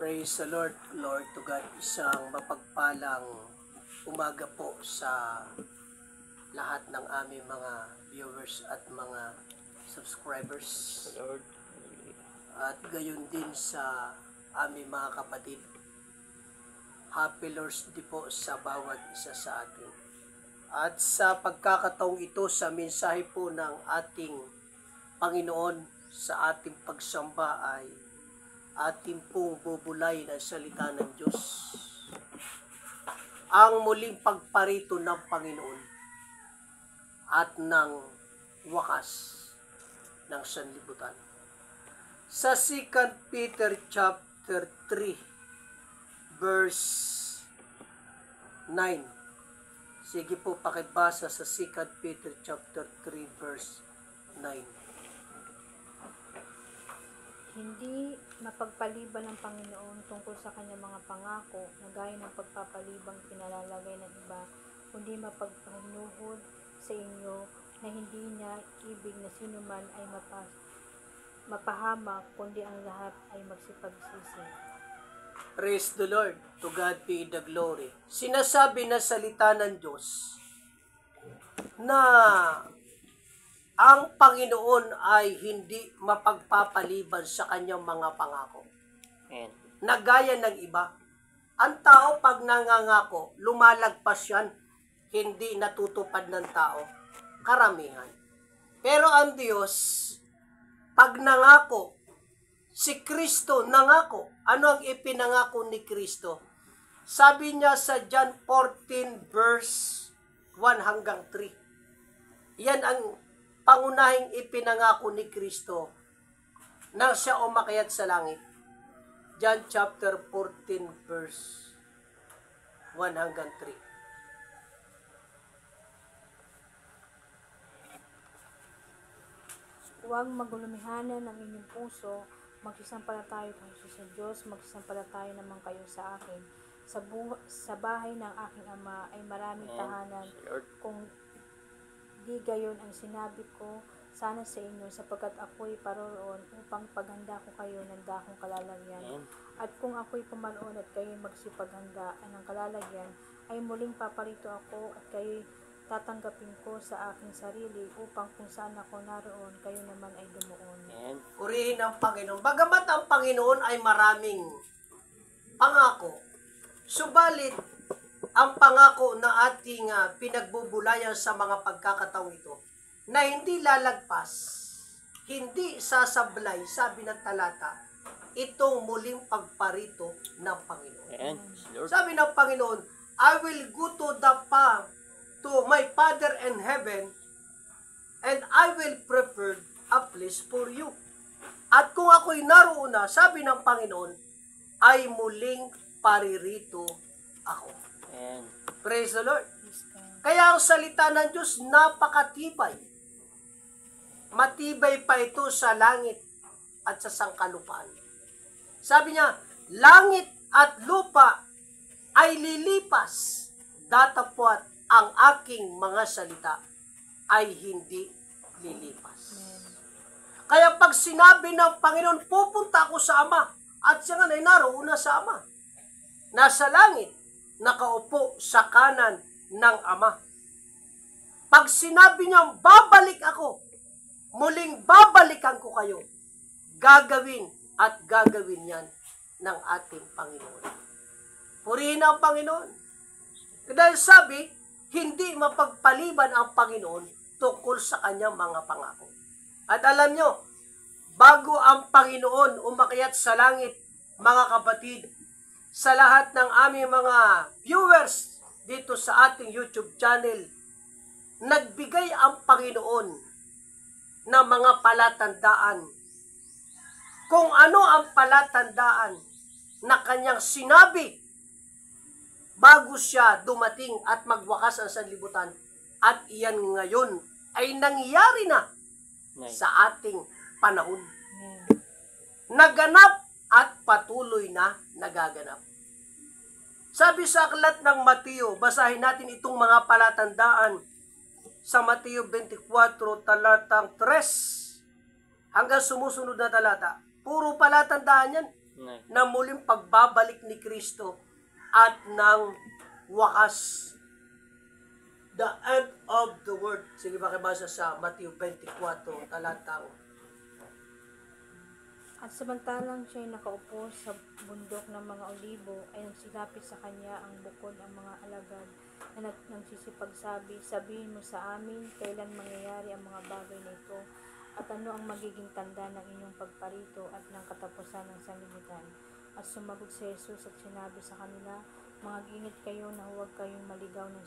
Praise the Lord, Lord to God. Isang mapagpalang umaga po sa lahat ng aming mga viewers at mga subscribers. Lord. At gayon din sa aming mga kapatid. Happy Lord's Day po sa bawat isa sa atin. At sa pagkakataong ito sa mensahe po ng ating Panginoon sa ating pagsamba ay ating pong bubulayin ang salita ng Diyos. Ang muling pagparito ng Panginoon at ng wakas ng sanlibutan. Sa 2 Peter chapter 3 verse 9. Sige po, pakibasa sa 2 Peter chapter 3 verse 9. Hindi mapagpaliban ng Panginoon tungkol sa kanyang mga pangako na gaya ng pagpapalibang pinalalagay ng iba, kundi mapagpahinuhod sa inyo na hindi niya ibig na sino man ay mapahamak, kundi ang lahat ay magsipagsisi. Praise the Lord. To God be the glory. Sinasabi na salita ng Diyos na ang Panginoon ay hindi mapagpapaliban sa kanyang mga pangako. Amen. Na gaya ng iba. Ang tao pag nangangako, lumalagpas yan, hindi natutupad ng tao. Karamihan. Pero ang Diyos, pag nangako, si Kristo nangako. Ano ang ipinangako ni Kristo? Sabi niya sa John 14 verse 1 hanggang 3. Yan ang pangunahing ipinangako ni Kristo nang siya umakyat sa langit. John chapter 14 verse 1 hanggang 3. Huwag magulumihanan ang inyong puso, magsisampalataya kayo sa Diyos, magsisampalataya naman kayo sa akin. Sa bahay ng aking Ama ay maraming tahanan. Kung di gayon ang sinabi ko sana sa inyo, sapagkat ako'y paroroon upang paghanda ko kayo ng dakong kalalagyan. At kung ako'y pumaroon at kayo'y magsipaghanda ng kalalagyan, ay muling paparito ako at kayo'y tatanggapin ko sa aking sarili, upang kung saan ako naroon, kayo naman ay dumuon. Purihin ang Panginoon. Bagamat ang Panginoon ay maraming pangako, subalit ang pangako na ating pinagbubulayan sa mga pagkakataong ito, na hindi lalagpas, hindi sasablay, sabi ng talata, itong muling pagparito ng Panginoon. Amen. Sabi ng Panginoon, I will go to my Father in heaven, and I will prepare a place for you. At kung ako'y naroon na, sabi ng Panginoon, ay muling paririto ako. Amen. Praise the Lord. Kaya ang salita ng Diyos napakatibay. Matibay pa ito sa langit at sa sangkalupaan. Sabi niya, langit at lupa ay lilipas, datapwat ang aking mga salita ay hindi lilipas. Kaya pag sinabi ng Panginoon, pupunta ako sa Ama, at siya nga ay naroon na sa Ama. Nasa langit, nakaupo sa kanan ng Ama. Pag sinabi niya, babalik ako, muling babalikan ko kayo, gagawin at gagawin yan ng ating Panginoon. Purihin ang Panginoon. Dahil sabi, hindi mapagpaliban ang Panginoon tungkol sa kanyang mga pangako. At alam nyo, bago ang Panginoon umakyat sa langit, mga kapatid, sa lahat ng aming mga viewers dito sa ating YouTube channel, nagbigay ang Panginoon ng mga palatandaan. Kung ano ang palatandaan na kanyang sinabi bago siya dumating at magwakas ang sanlibutan, at iyan ngayon ay nangyari na sa ating panahon. Naganap at patuloy na nagaganap. Sabi sa aklat ng Mateo, basahin natin itong mga palatandaan sa Mateo 24 talatang 3 hanggang sumusunod na talata. Puro palatandaan yan. na muling pagbabalik ni Kristo at ng wakas. The end of the world. Sige, makibasa sa Matthew 24, talatang. At samantalang siya'y nakaupo sa bundok ng mga olibo, ay nagsilapit sa kanya ang bukod ang mga alagad na nagsisipagsabi, sabihin mo sa amin, kailan mangyayari ang mga bagay na ito, at ano ang magiging tanda ng inyong pagparito at ng katapusan ng sanlibutan. At sumagot si Jesus at sinabi sa kanila, mag-ingat kayo na huwag kayong maligaw ng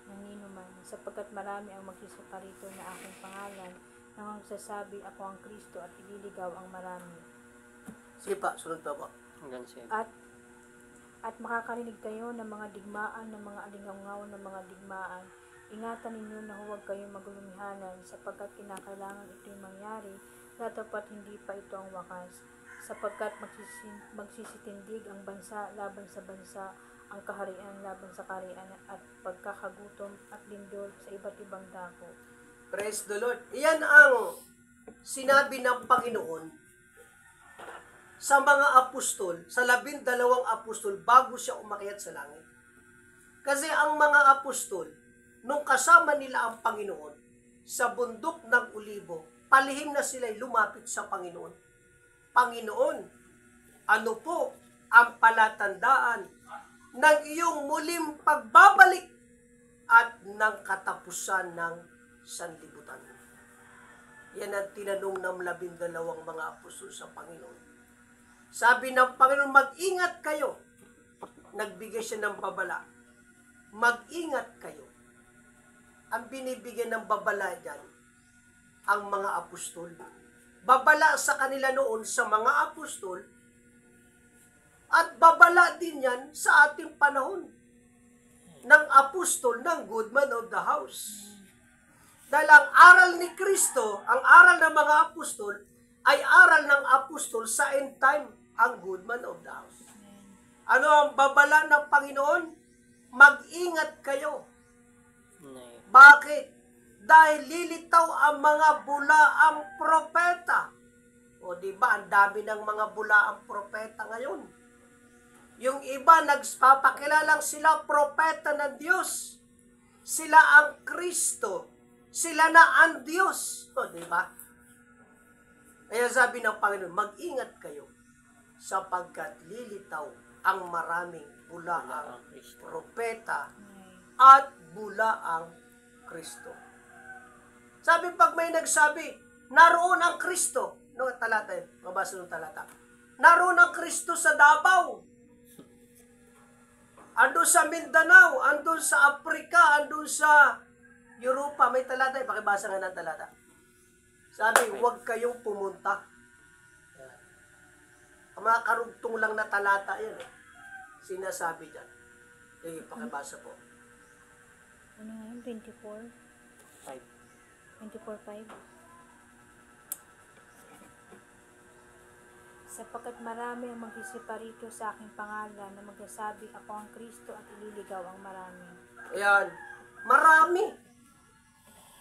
ninuman, sapagkat marami ang magsisiparito na aking pangalan, nang magsasabi, ako ang Kristo, at ililigaw ang marami. Sige pa, sunod pa po. At makakarinig kayo ng mga digmaan, ng mga alingaw ng mga digmaan. Ingatan ninyo na huwag kayong magulumihanan, sapagkat kinakailangan ito'y mangyari, datapat hindi pa ito ang wakas. Sapagkat magsisitindig ang bansa laban sa bansa, ang kaharian laban sa kaharian, at pagkakagutom at lindol sa iba't ibang dako. Praise the Lord. Iyan ang sinabi ng Panginoon sa mga apostol, sa 12 apostol bago siya umakyat sa langit. Kasi ang mga apostol, nung kasama nila ang Panginoon sa bundok ng Olibo, palihim na sila'y lumapit sa Panginoon. Panginoon, ano po ang palatandaan ng iyong muling pagbabalik at ng katapusan ng sanlibutan? Yan ang tinanong ng 12 mga apostol sa Panginoon. Sabi ng Panginoon, mag-ingat kayo. Nagbigay siya ng babala. Mag-ingat kayo. Ang binibigyan ng babala dyan, ang mga apostol. Babala sa kanila noon sa mga apostol, at babala din yan sa ating panahon ng apostol, ng good man of the house. Dahil ang aral ni Kristo, ang aral ng mga apostol, ay aral ng apostol sa end time, ang good man of the house. Ano ang babala ng Panginoon? Mag-ingat kayo. Bakit? Dahil lilitaw ang mga bulaang propeta. O diba, ang dami ng mga bulaang propeta ngayon. Yung iba, nagpapakilalang sila propeta ng Diyos. Sila ang Kristo. Sila na ang Diyos. O diba? Kaya sabi ng Panginoon, mag-ingat kayo sapagkat lilitaw ang maraming bulaang propeta at bulaang Kristo. Sabi, pag may nagsabi, naroon ang Kristo. No, talata yun. Mabasa ng talata. Naroon ang Kristo sa Davao. Andun sa Mindanao. Andun sa Africa. Andun sa Europa. May talata yun. Pakibasa nga ng talata. Sabi, huwag kayong pumunta. Ang mga karugtong lang na talata yun. Sinasabi dyan. Pakibasa po. Ano nga yun? 24? 24:5. Sapagkat marami ang magsisiparito sa aking pangalan na magsasabi, ako ang Kristo, at ililigaw ang marami. Ayan. Marami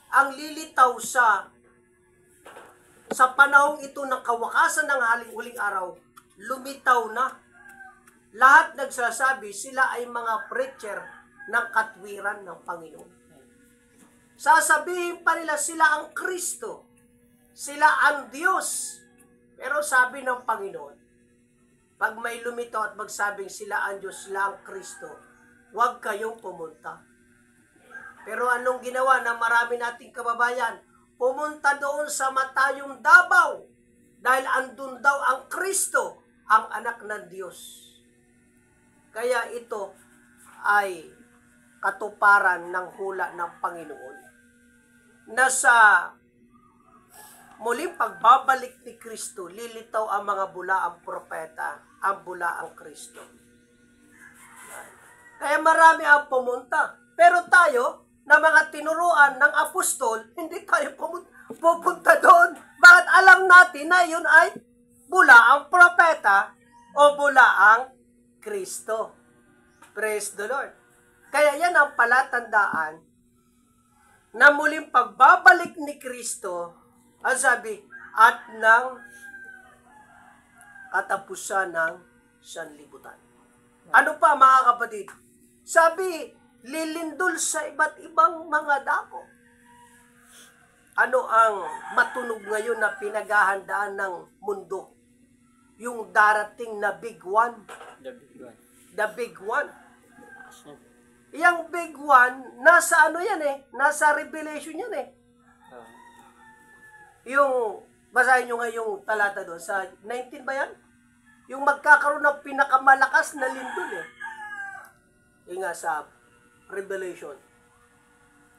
ang lilitaw sa panahong ito ng kawakasan ng huling araw. Lumitaw na. Lahat nagsasabi, sila ay mga preacher ng katwiran ng Panginoon. Sasabihin pa nila sila ang Kristo. Sila ang Diyos. Pero sabi ng Panginoon, pag may lumitaw at magsabing sila ang Diyos, sila ang Kristo, huwag kayong pumunta. Pero anong ginawa ng marami nating kababayan? Pumunta doon sa matayong Davao. Dahil andun daw ang Kristo, ang anak ng Diyos. Kaya ito ay katuparan ng hula ng Panginoon na sa muling pagbabalik ni Kristo, lilitaw ang mga bulaang propeta, ang bulaang Kristo. Kaya marami ang pumunta. Pero tayo, na mga tinuruan ng apostol, hindi tayo pupunta doon. Bakit alam natin na yun ay bulaang propeta o bulaang Kristo? Praise the Lord. Kaya yan ang palatandaan na muling pagbabalik ni Kristo, ang sabi, at ng katapusan ng sanlibutan. Ano pa mga kapatid? Sabi, lilindol sa iba't ibang mga dako. Ano ang matunog ngayon na pinaghahandaan ng mundo? Yung darating na big one. The big one. The big one. Yung big one, nasa ano yan eh? Nasa Revelation yan eh. Yung, basahin nyo nga yung talata doon. Sa 19 ba yan? Yung magkakaroon ng pinakamalakas na lindol eh. Yung nga sa Revelation.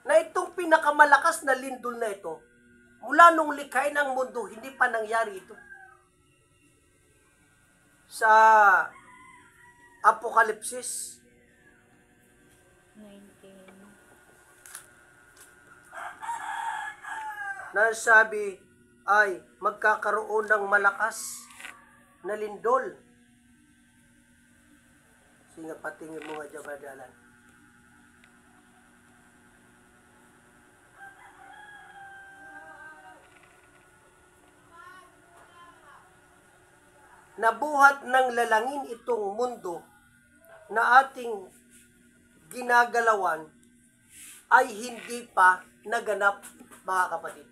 Na itong pinakamalakas na lindol na ito, mula nung likhain ng mundo, hindi pa nangyari ito. Sa Apokalipsis 19. nasabi ay magkakaroon ng malakas na lindol. Sige, patingin mo nga dyan, Bradalan. Nabuhat ng lalangin itong mundo na ating ginagalawan ay hindi pa naganap, mga kapatid.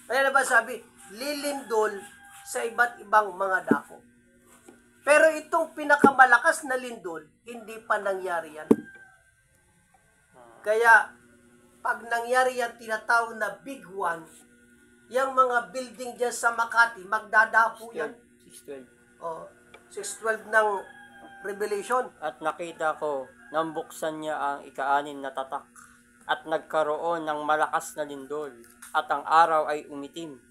Kaya na ba sabi, lilindol sa iba't ibang mga dako. Pero itong pinakamalakas na lindol, hindi pa nangyari yan. Kaya, pag nangyari yan, tinatawag na big one, yung mga building dyan sa Makati, magdadapo yan. 612. Oh, 6:12 ng Revelation. At nakita ko, nang buksan niya ang ika-6 na tatak, at nagkaroon ng malakas na lindol, at ang araw ay umitim,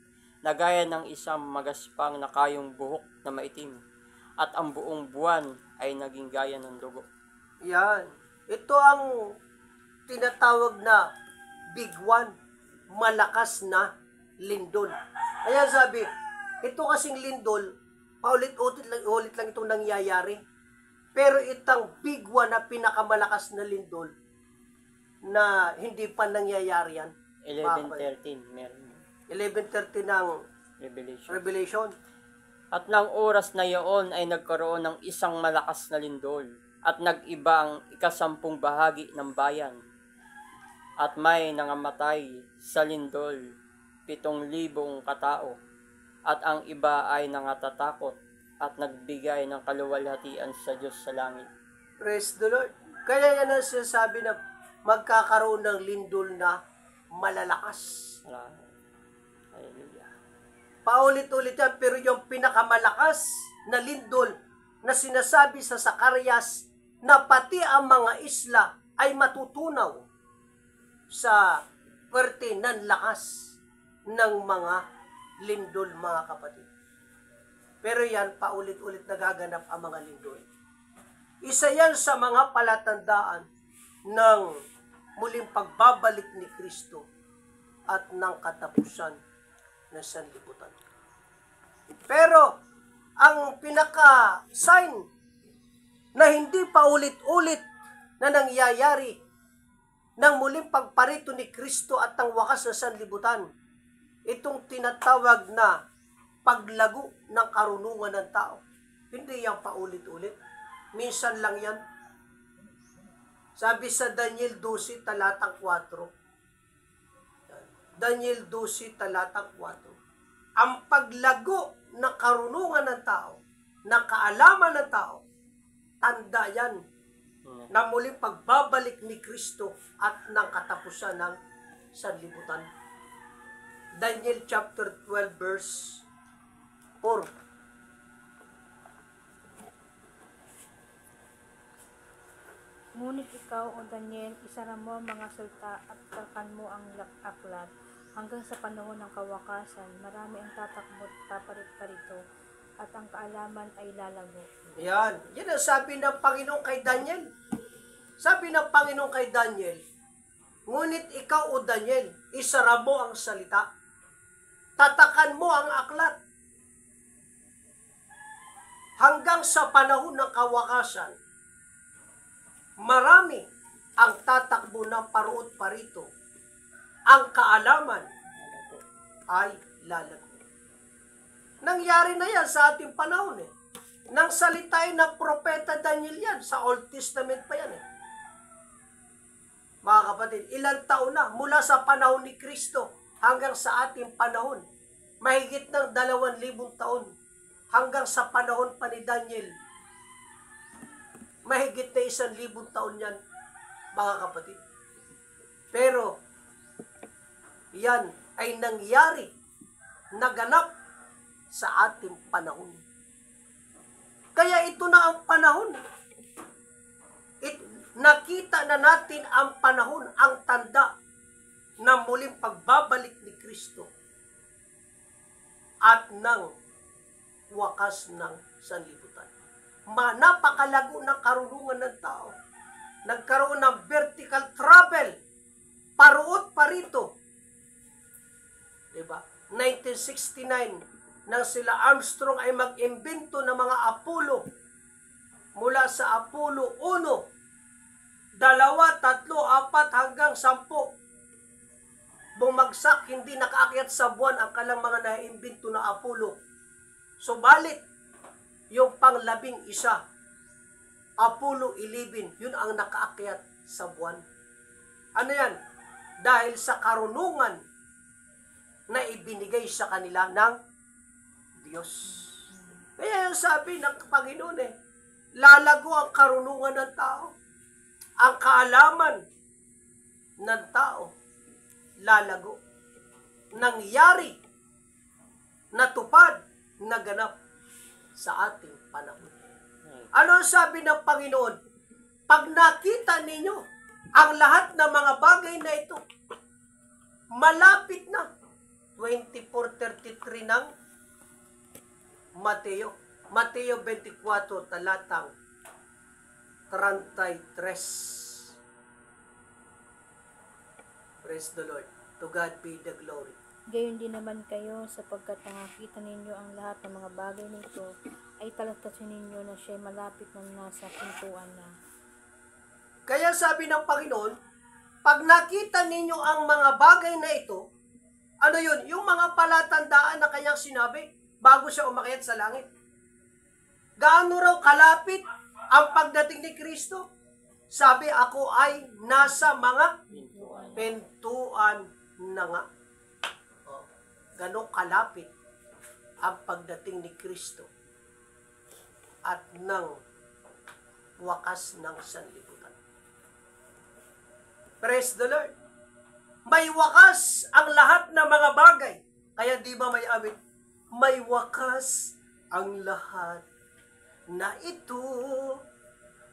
na gaya ng isang magaspang na kayong buhok na maitim, at ang buong buwan ay naging gaya ng dugo. Yan. Ito ang tinatawag na big one, malakas na lindol. Kaya sabi, ito kasing lindol, paulit-ulit lang itong nangyayari. Pero itang big one na pinakamalakas na lindol na hindi pa nangyayari yan. 11:13 meron. 11:30 ng Revelation. At ng oras na iyon ay nagkaroon ng isang malakas na lindol, at nag-iba ang 10 bahagi ng bayan. At may nangamatay sa lindol, 7,000 katao. At ang iba ay nangatatakot at nagbigay ng kaluwalhatian sa Diyos sa langit. Praise the Lord. Kaya yan ang sinasabi na magkakaroon ng lindol na malalakas. Hallelujah. Paulit-ulit yan, pero yung pinakamalakas na lindol na sinasabi sa Zacarias na pati ang mga isla ay matutunaw sa pwerte ng lakas ng mga lindol, mga kapatid. Pero yan, paulit-ulit nagaganap ang mga lindol. Isa yan sa mga palatandaan ng muling pagbabalik ni Kristo at ng katapusan ng sanlibutan. Pero, ang pinaka-sign na hindi paulit-ulit na nangyayari ng muling pagparito ni Kristo at ang wakas ng sanlibutan, itong tinatawag na paglago ng karunungan ng tao. Hindi yan paulit-ulit. Minsan lang yan. Sabi sa Daniel 12, talatang 4. Daniel 12, talatang 4. Ang paglago ng karunungan ng tao, ng kaalaman ng tao, tanda yan na muling pagbabalik ni Kristo at ng katapusan ng sanlibutan. Daniel chapter 12 verse 4. Ngunit ikaw, O Daniel, isara mo ang mga salta at takan mo ang aklat hanggang sa panahon ng kawakasan. Marami ang tatakbo at paparit-parito at ang kaalaman ay lalago. Yan. Yan ang sabi ng Panginoon kay Daniel. Sabi ng Panginoon kay Daniel, ngunit ikaw, O Daniel, isara mo ang salita. Tatakan mo ang aklat. Hanggang sa panahon ng kawakasan, marami ang tatakbo ng paruot parito. Ang kaalaman ay lalago. Nangyari na yan sa ating panahon eh. Nang salitain ng propeta Daniel yan, sa Old Testament pa yan eh. Mga kapatid, ilang taon na mula sa panahon ni Kristo hanggang sa ating panahon. Mahigit ng 2,000 taon hanggang sa panahon pa ni Daniel. Mahigit na 1,000 taon yan, mga kapatid. Pero, yan ay nangyari, naganap sa ating panahon. Kaya ito na ang panahon. Nakita na natin ang panahon, ang tanda ng muling pagbabalik ni Kristo at ng wakas ng sanlibutan. Napakalago ng karunungan ng tao. Nagkaroon ng vertical travel, paruot parito. Diba? 1969, nang sila Armstrong ay mag-imbento ng mga Apollo, mula sa Apollo 1, 2, 3, 4 hanggang 10. Bumagsak, hindi nakaakyat sa buwan ang kalang mga naimbento na Apollo. Subalit, yung pang-11, Apollo 11, yun ang nakaakyat sa buwan. Ano yan? Dahil sa karunungan na ibinigay sa kanila ng Diyos. Kaya yung sabi ng Panginoon lalago ang karunungan ng tao. Ang kaalaman ng tao, lalago. Nangyari, natupad, naganap sa ating panahon. Ano ang sabi ng Panginoon? Pag nakita ninyo ang lahat ng mga bagay na ito, malapit na. 24:33 ng Mateo. Mateo 24, talatang 33. Praise the Lord. To God be the glory. Gayon din naman kayo, sapagkat nakakita ninyo ang lahat ng mga bagay nito, ay talatasin ninyo na siya'y malapit na nasa pintuan na. Kaya sabi ng Panginoon, pag nakita ninyo ang mga bagay na ito, ano yun? Yung mga palatandaan na kanyang sinabi bago siya umakyat sa langit. Gaano raw kalapit ang pagdating ni Kristo? Sabi, ako ay nasa mga pintuan na nga. Gano'ng kalapit ang pagdating ni Kristo at ng wakas ng sanlibutan. Praise the Lord. May wakas ang lahat ng mga bagay. Kaya di ba may awit? May wakas ang lahat na ito.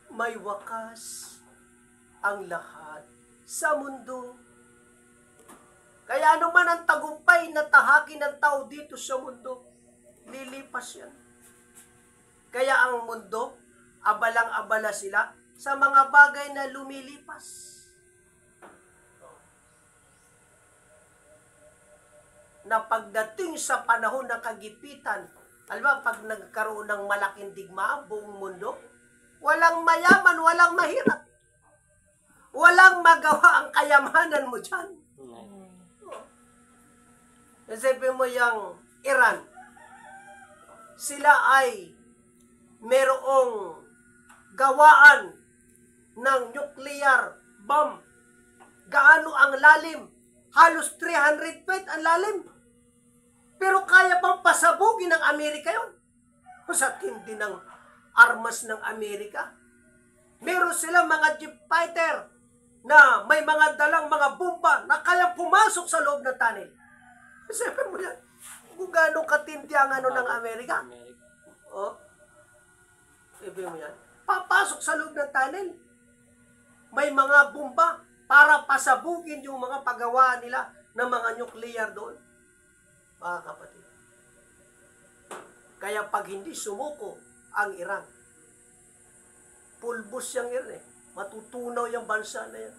May wakas ang lahat sa mundo. Kaya anuman ang tagumpay na tahakin ng tao dito sa mundo, lilipas yan. Kaya ang mundo, abalang-abala sila sa mga bagay na lumilipas. Na pagdating sa panahon ng kagipitan, alam ba, pag nagkaroon ng malaking digmaan buong mundo, walang mayaman, walang mahirap. Walang magawa ang kayamanan mo dyan. Isipin mo yung Iran. Sila ay merong gawaan ng nuclear bomb. Gaano ang lalim? Halos 300 feet ang lalim. Pero kaya bang pasabugin ng Amerika yun? Sa tindi ng armas ng Amerika. Meron silang mga jeep fighter na may mga dalang mga bomba na kaya pumasok sa loob ng tunnel. Isipin mo yan, kung gano'ng katindi ang ng Amerika. Oh, isipin mo yan. Papasok sa loob ng tunnel. May mga bomba para pasabugin yung mga paggawa nila ng mga nuclear doon. Mga kapatid. Kaya pag hindi sumuko ang Iran, pulbos yung Iran matutunaw yung bansa na yan.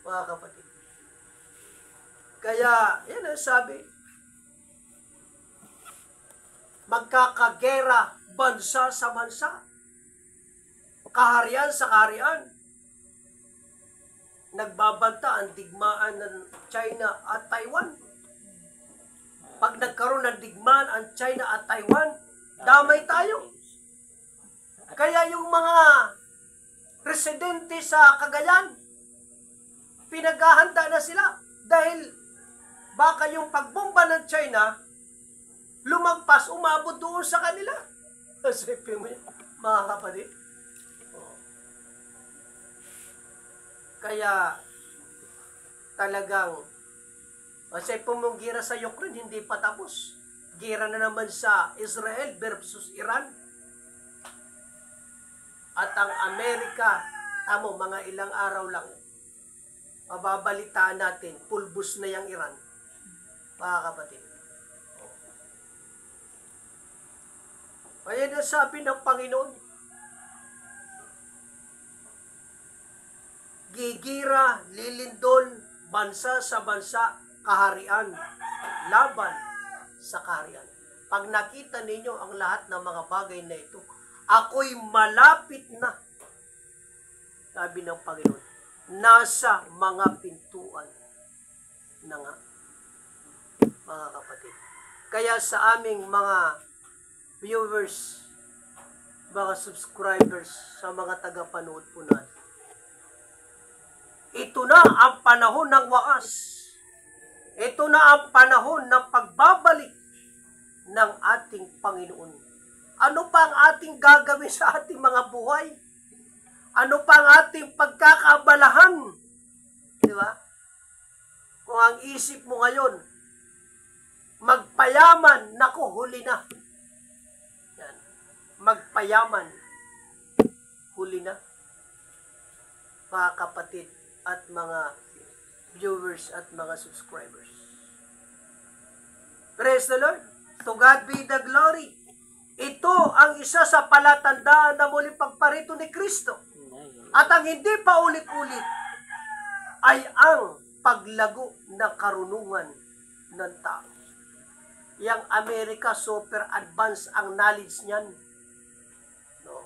Mga kapatid. Kaya, yan ang sabi, magkakagera bansa sa bansa, kaharian sa kaharian. Nagbabanta ang digmaan ng China at Taiwan. Pag nagkaroon ng digmaan ang China at Taiwan, damay tayo. Kaya yung mga residente sa Cagayan, pinaghahanda na sila dahil baka yung pagbomba ng China lumagpas, umabot doon sa kanila. Sipin mo yun, mga kapatid. Kaya talagang kasi mong gira sa Ukraine hindi pa tapos. Gira na naman sa Israel versus Iran. At ang Amerika, tamo, mga ilang araw lang, mababalitaan natin, pulbos na yung Iran. Mga kapatid. Kaya na sabi ng Panginoon, gigira, lilindol, bansa sa bansa, kaharian, laban sa kaharian. Pag nakita ninyo ang lahat ng mga bagay na ito, ako'y malapit na, sabi ng Panginoon, nasa mga pintuan na nga, mga kapatid. Kaya sa aming mga viewers, mga subscribers, sa mga tagapanood po natin, ito na ang panahon ng wakas. Ito na ang panahon ng pagbabalik ng ating Panginoon. Ano pa ang ating gagawin sa ating mga buhay? Ano pa ang ating pagkakaabalahan? Di ba? Kung ang isip mo ngayon, magpayaman, naku, huli na. Yan. Magpayaman, huli na. Mga kapatid at mga viewers at mga subscribers. Praise the Lord. To God be the glory. Ito ang isa sa palatandaan na muling pagparito ni Kristo. At ang hindi pa ulit-ulit ay ang paglago na karunungan ng tao. Yang Amerika, super advanced ang knowledge niyan. No?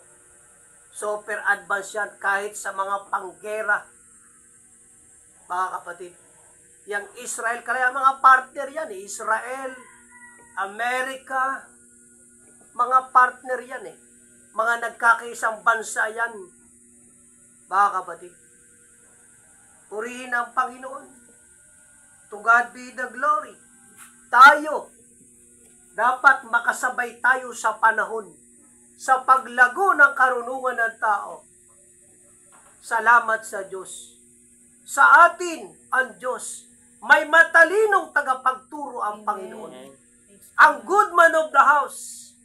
Super advanced yan kahit sa mga panggera. Mga kapatid, yang Israel, kaya mga partner yan, Israel, Amerika, mga partner yan eh. Mga nagkakaisang bansa yan. Mga kapatid, purihin ang Panginoon. To God be the glory. Tayo, dapat makasabay tayo sa panahon, sa paglago ng karunungan ng tao. Salamat sa Diyos. Sa atin, ang Diyos, may matalinong tagapagturo ang Panginoon. Ang good man of the house,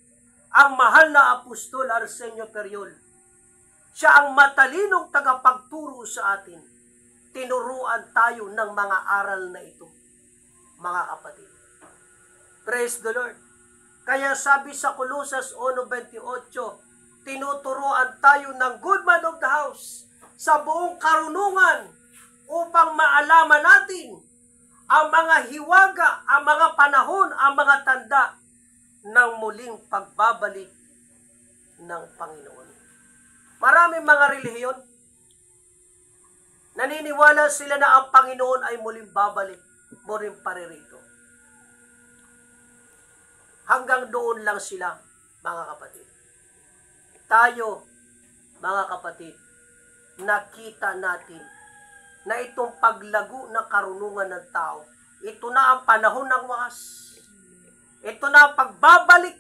ang mahal na Apostol Arsenio Periol. Siya ang matalinong tagapagturo sa atin. Tinuruan tayo ng mga aral na ito, mga kapatid. Praise the Lord. Kaya sabi sa Colosas 1:28, tinuturuan tayo ng good man of the house sa buong karunungan upang maalaman natin ang mga hiwaga, ang mga panahon, ang mga tanda ng muling pagbabalik ng Panginoon. Maraming mga relihiyon, naniniwala sila na ang Panginoon ay muling babalik, muling paririto. Hanggang doon lang sila, mga kapatid. Tayo, mga kapatid, nakita natin na itong paglago na karunungan ng tao, ito na ang panahon ng wakas. Ito na ang pagbabalik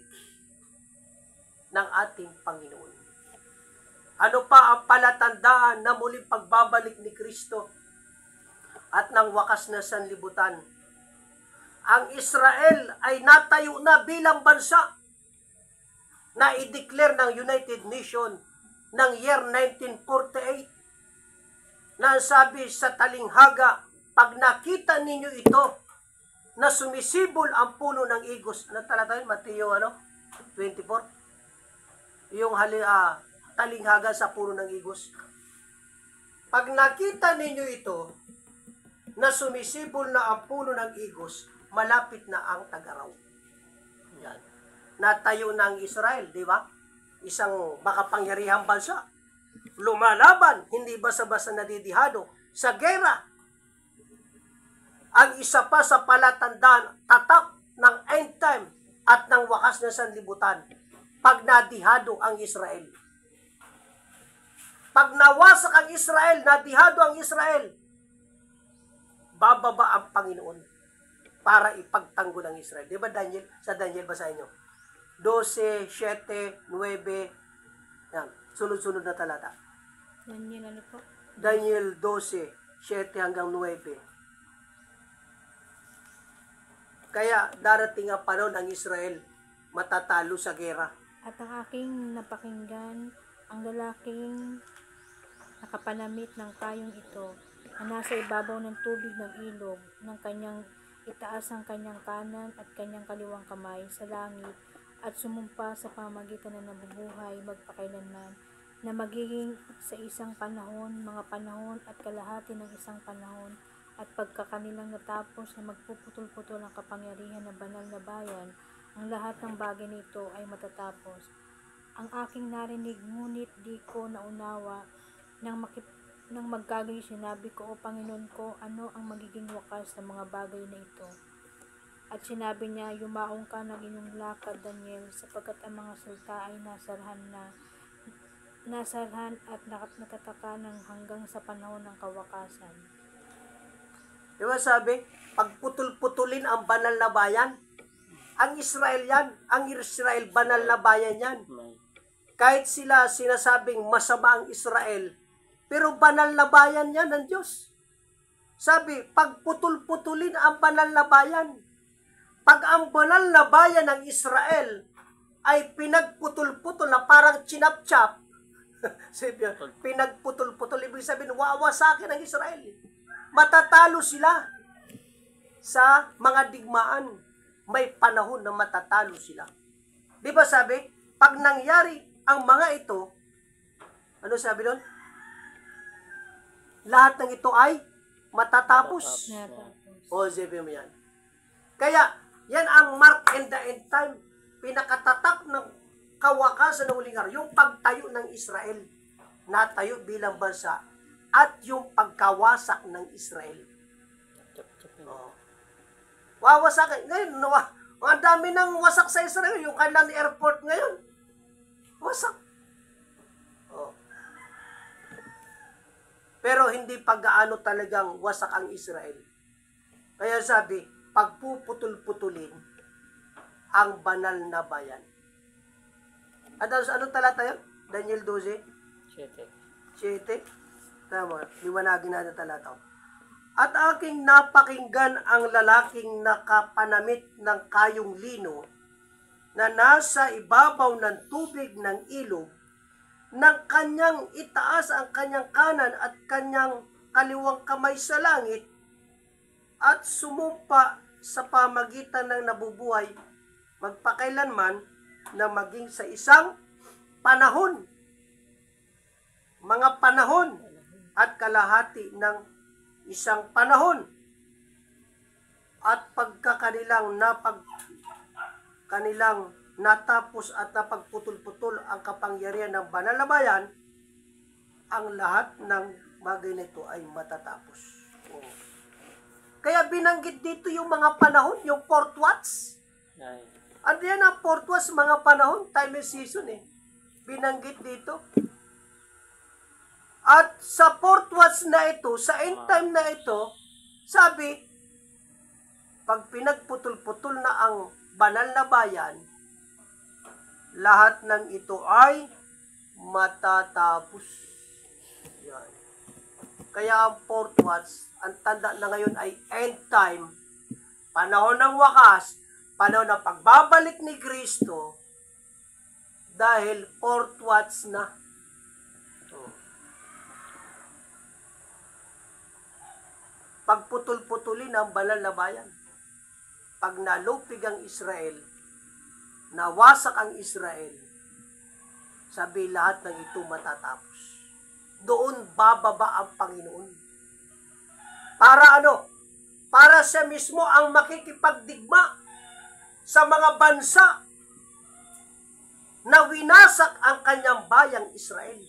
ng ating Panginoon. Ano pa ang palatandaan na muling pagbabalik ni Kristo at ng wakas na sanlibutan? Ang Israel ay natayo na bilang bansa na i-declare ng United Nations ng year 1948. Na sabi sa talinghaga, pag nakita ninyo ito, na sumisibol ang puno ng igos, na talaga Mateo 24, yung talinghaga sa puno ng igos. Pag nakita ninyo ito, na sumisibol na ang puno ng igos, malapit na ang tagaraw. Yan. Natayo na ang Israel, di ba? Isang makapangyarihang bansa. Lumalaban, hindi basta-basta nadidihado sa gera. Ang isa pa sa palatandaan, tatak ng end time at ng wakas na sanlibutan, pag nadihado ang Israel. Pag nawasak ang Israel, nadihado ang Israel, bababa ang Panginoon para ipagtanggol ang Israel. Di ba Daniel? Sa Daniel, basahin nyo. 12, 7, 9. Yan. Sunod-sunod na talata. Daniel, ano po? Daniel 12, 7 hanggang 9. Kaya darating ang panahon ang Israel matatalo sa gera. At ang aking napakinggan, ang lalaking nakapanamit ng kayong ito, na nasa ibabaw ng tubig ng ilog, ng kanyang itaas ang kanyang kanan at kanyang kaliwang kamay sa langit, at sumumpa sa pamagitan na nabubuhay magpakailanman, na magiging sa isang panahon, mga panahon at kalahati ng isang panahon, at pagkakanilang natapos na magpuputol-putol ang kapangyarihan ng banal na bayan, ang lahat ng bagay nito ay matatapos. Ang aking narinig, ngunit di ko naunawa, nang magkagayon sinabi ko, O Panginoon ko, ano ang magiging wakas ng mga bagay na ito? At sinabi niya, yumaong ka ng inyong lakad, Daniel, sapagkat ang mga salta ay nasarhan at natataka ng hanggang sa panahon ng kawakasan. Di ba sabi, pagputol-putulin ang banal na bayan, ang Israel yan, ang Israel, banal na bayan yan. Kahit sila sinasabing masama ang Israel, pero banal na bayan yan ng Diyos. Sabi, pagputol-putulin ang banal na bayan. Pag ang banal na bayan ng Israel ay pinagputol-putol na parang chinap-chap, pinagputol-putol, ibig sabihin, wawasakin ang Israel. Matatalo sila sa mga digmaan. May panahon na matatalo sila. Di ba sabi, pag nangyari ang mga ito, ano sabi doon? Lahat ng ito ay matatapos. O, sabi mo yan. Kaya, yan ang mark in the end time. Pinakatatak ng kawakasan ng huling araw. Yung pagtayo ng Israel, natayo bilang bansa, at yung pagkawasak ng Israel. Oh. Wawasak. Ngayon, ang dami ng wasak sa Israel. Yung kanilang airport ngayon, wasak. Oh. Pero hindi pag-gaano talagang wasak ang Israel. Kaya sabi, pagpuputol-putulin ang banal na bayan. At anong talata yun? Daniel 12? 7. Tama, liwanagin natin talata. At aking napakinggan ang lalaking nakapanamit ng kayong lino na nasa ibabaw ng tubig ng ilog, ng kanyang itaas ang kanyang kanan at kanyang kaliwang kamay sa langit, at sumumpa sa pamagitan ng nabubuhay magpakailanman na maging sa isang panahon, mga panahon at kalahati ng isang panahon, at kanilang natapos at napagputol-putol ang kapangyarihan ng banal na bayan, ang lahat ng bagay nito ay matatapos. Oh. Kaya binanggit dito yung mga panahon, yung fourth watch. Ano yan ang fourth watch, mga panahon, time and season eh. Binanggit dito. At sa fourth watch na ito, sa end time na ito, sabi, pag pinagputol-putol na ang banal na bayan, lahat ng ito ay matatapos. Yan. Kaya ang fourth watch, ang tanda na ngayon ay end time, panahon ng wakas, panahon ng pagbabalik ni Kristo, dahil fourth watch na. Pagputol-putulin ang banal na bayan. Pag nalupig ang Israel, nawasak ang Israel, sabi lahat ng ito matatapos. Doon bababa ang Panginoon. Para ano? Para siya mismo ang makikipagdigma sa mga bansa na winasak ang kanyang bayang Israel.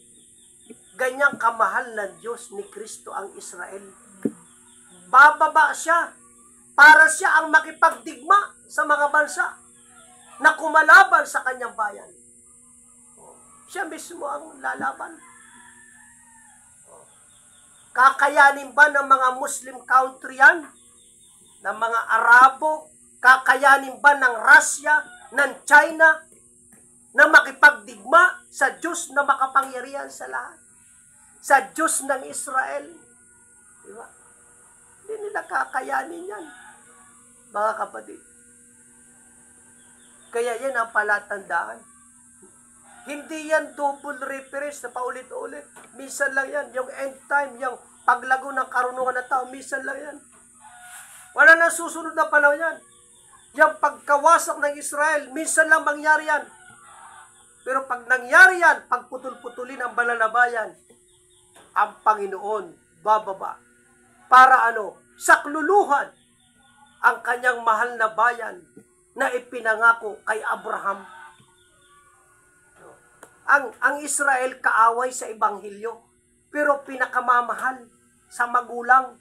Ganyang kamahal ng Diyos ni Kristo ang Israel. Bababa siya para siya ang makipagdigma sa mga bansa na kumalaban sa kanyang bayan. Siya mismo ang lalaban. Kakayanin ba ng mga Muslim country yan? Ng mga Arabo? Kakayanin ba ng Russia, ng China, na makipagdigma sa Diyos na makapangyarihan sa lahat? Sa Diyos ng Israel? Diba? Hindi nila kakayanin yan, mga kapatid. Kaya yan ang palatandaan. Hindi yan double reference na paulit-ulit. Minsan lang yan. Yung end time, yung paglago ng karunungan ng tao, minsan lang yan. Wala na susunod na panahon yan. Yung pagkawasak ng Israel, minsan lang mangyari yan. Pero pag nangyari yan, pag putol-putulin ang banal na bayan, ang Panginoon bababa. Para sakluluhan ang kanyang mahal na bayan na ipinangako kay Abraham. Ang Israel kaaway sa Ebanghelyo, pero pinakamamahal sa magulang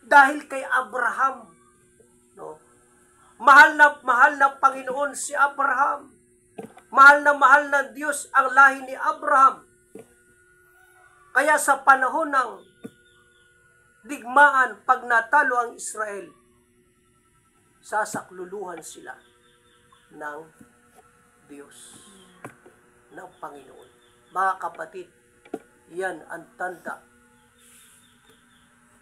dahil kay Abraham. No? Mahal na Panginoon si Abraham. Mahal ng Diyos ang lahi ni Abraham. Kaya sa panahon ng digmaan, pag natalo ang Israel, sasakluluhan sila ng Diyos, ng Panginoon. Mga kapatid, yan ang tanda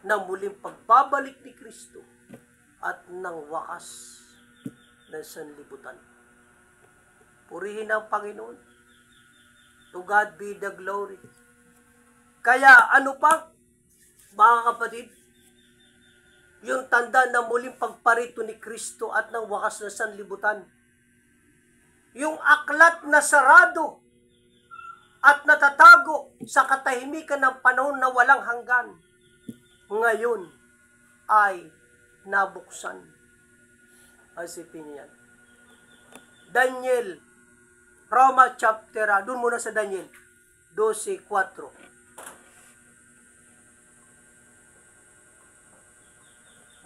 ng muling pagbabalik ni Kristo at ng wakas ng sanlibutan. Purihin ang Panginoon. To God be the glory. Kaya ano pa, mga kapatid, yung tanda ng muling pagparito ni Kristo at ng wakas ng sanlibutan. Yung aklat na sarado at natatago sa katahimikan ng panahon na walang hanggan, ngayon ay nabuksan. Asipin niyan. Daniel, Roma chapter, doon muna sa Daniel, 12:4.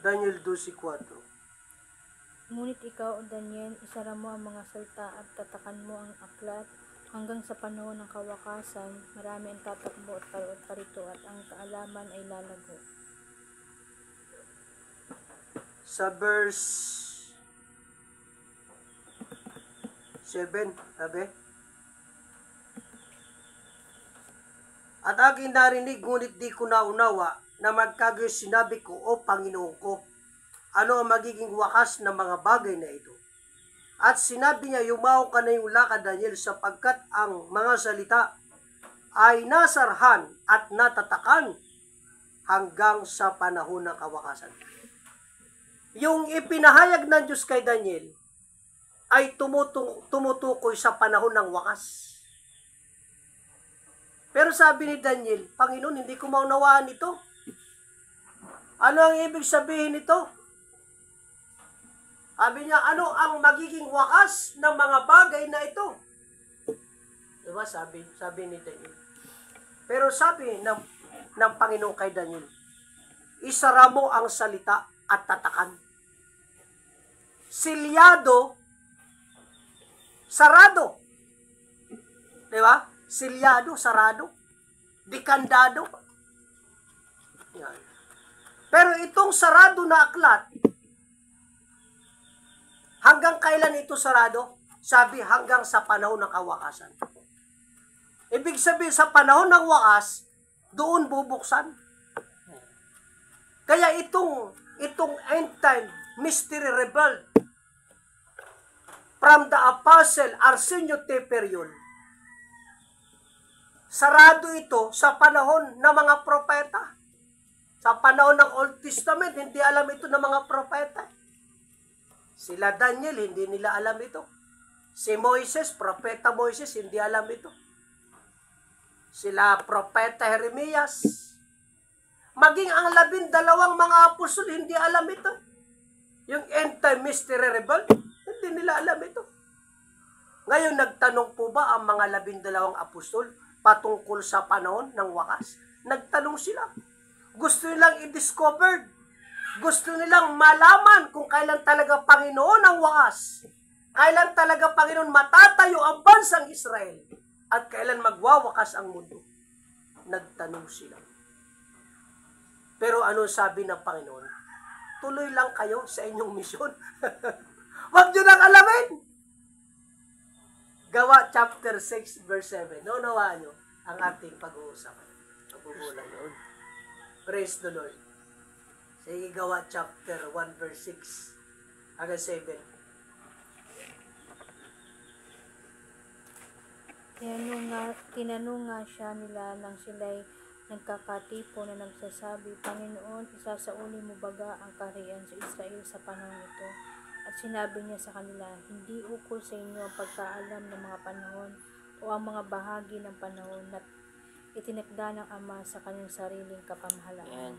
Daniel 12:4. Ngunit ikaw, O Daniel, isara mo ang mga salta at tatakan mo ang aklat hanggang sa panahon ng kawakasan. Marami ang tatakbo at parito at ang kaalaman ay lalago. Sa verse 7, sabi, at aking narinig, ngunit di ko naunawa na magkagayon sinabi ko, O Panginoon ko, ano ang magiging wakas ng mga bagay na ito? At sinabi niya, yumaw ka na yung lakad, Daniel, sapagkat ang mga salita ay nasarhan at natatakan hanggang sa panahon ng kawakasan. Yung ipinahayag ng Diyos kay Daniel ay tumutukoy sa panahon ng wakas. Pero sabi ni Daniel, Panginoon, hindi ko maunawaan ito. Ano ang ibig sabihin nito? Sabi niya, ano ang magiging wakas ng mga bagay na ito? Diba? Sabi ni Daniel. Pero sabi ng Panginoon kay Daniel, isara mo ang salita at tatakan. Silyado, sarado. Diba? Silyado, sarado. Dikandado. Yan. Pero itong sarado na aklat, hanggang kailan ito sarado? Sabi, hanggang sa panahon ng kawakasan. Ibig sabihin, sa panahon ng wakas, doon bubuksan. Kaya itong end time mystery revealed from the Apostle Arsenio Teperion, sarado ito sa panahon ng mga propeta. Sa panahon ng Old Testament, hindi alam ito ng mga propeta. Sila Daniel, hindi nila alam ito. Si Moises, propeta Moises, hindi alam ito. Sila propeta Jeremias. Maging ang 12 mga apostol, hindi alam ito. Yung end time mystery revealed, hindi nila alam ito. Ngayon, nagtanong po ba ang mga 12 apostol patungkol sa panahon ng wakas? Nagtanong sila. Gusto nilang i-discover. Gusto nilang malaman kung kailan talaga Panginoon ang wakas. Kailan talaga Panginoon matatayo ang bansang Israel. at kailan magwawakas ang mundo? Nagtanong sila. Pero ano sabi ng Panginoon? Tuloy lang kayo sa inyong misyon. Huwag nyo nang alamin. Gawa chapter 6 verse 7. Naunawaan nyo ang ating pag-uusapan. Pagbubulan yun. Praise the Lord. Sige, Gawa chapter 1 verse 6 hanggang 7. Tinanong nga siya nila nang sila'y nagkakatipo na nagsasabi, Panginoon, isasauli mo baga ang kaharian sa Israel sa panahon ito? At sinabi niya sa kanila, hindi ukol sa inyo ang pagkaalam ng mga panahon o ang mga bahagi ng panahon na itinakda ng Ama sa kanyang sariling kapamahalaan.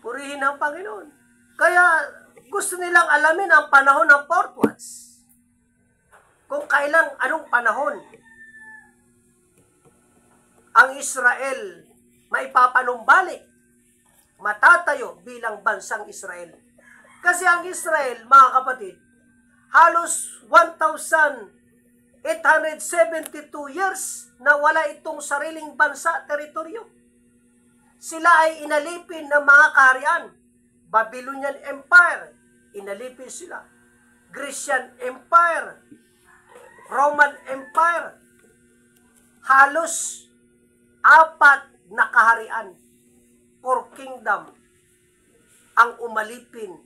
Purihin ang Panginoon. Kaya gusto nilang alamin ang panahon ng fourth watch. Kung kailan, anong panahon ang Israel maipapanumbalik, matatayo bilang bansang Israel. Kasi ang Israel, mga kapatid, halos 1,872 years na wala itong sariling bansa, teritoryo. Sila ay inalipin ng mga kaharian. Babylonian Empire, inalipin sila. Grecian Empire, Roman Empire, halos 4 na kaharian, 4 kingdom ang umalipin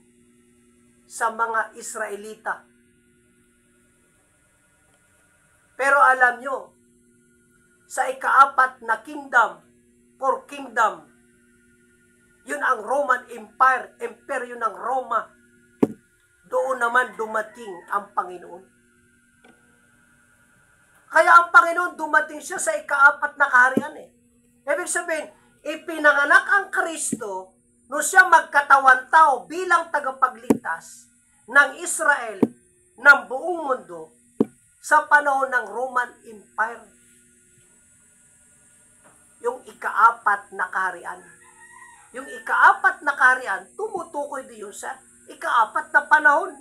sa mga Israelita. Pero alam nyo, sa ika-4 na kingdom, 4 kingdom, yun ang Roman Empire, imperyo ng Roma. Doon naman dumating ang Panginoon. Kaya ang Panginoon dumating siya sa ika-4 na kaharian eh. Ibig sabihin, ipinanganak ang Kristo nung siya magkatawan tao bilang tagapagligtas ng Israel ng buong mundo sa panahon ng Roman Empire. Yung ika-4 na kaharian. Yung ika-4 na kaharian, tumutukoy din sa ika-4 na panahon.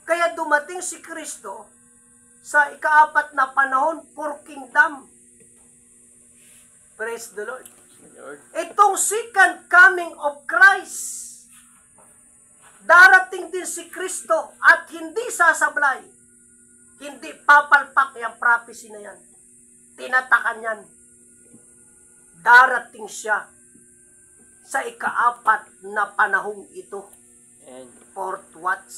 Kaya dumating si Kristo sa ika-4 na panahon, 4 kingdom. Praise the Lord. Itong second coming of Christ, darating din si Kristo at hindi sasablay. Hindi papalpak yung prophecy na yan. Tinatakan yan. Darating siya sa ika-4 na panahong ito. Fourth watch.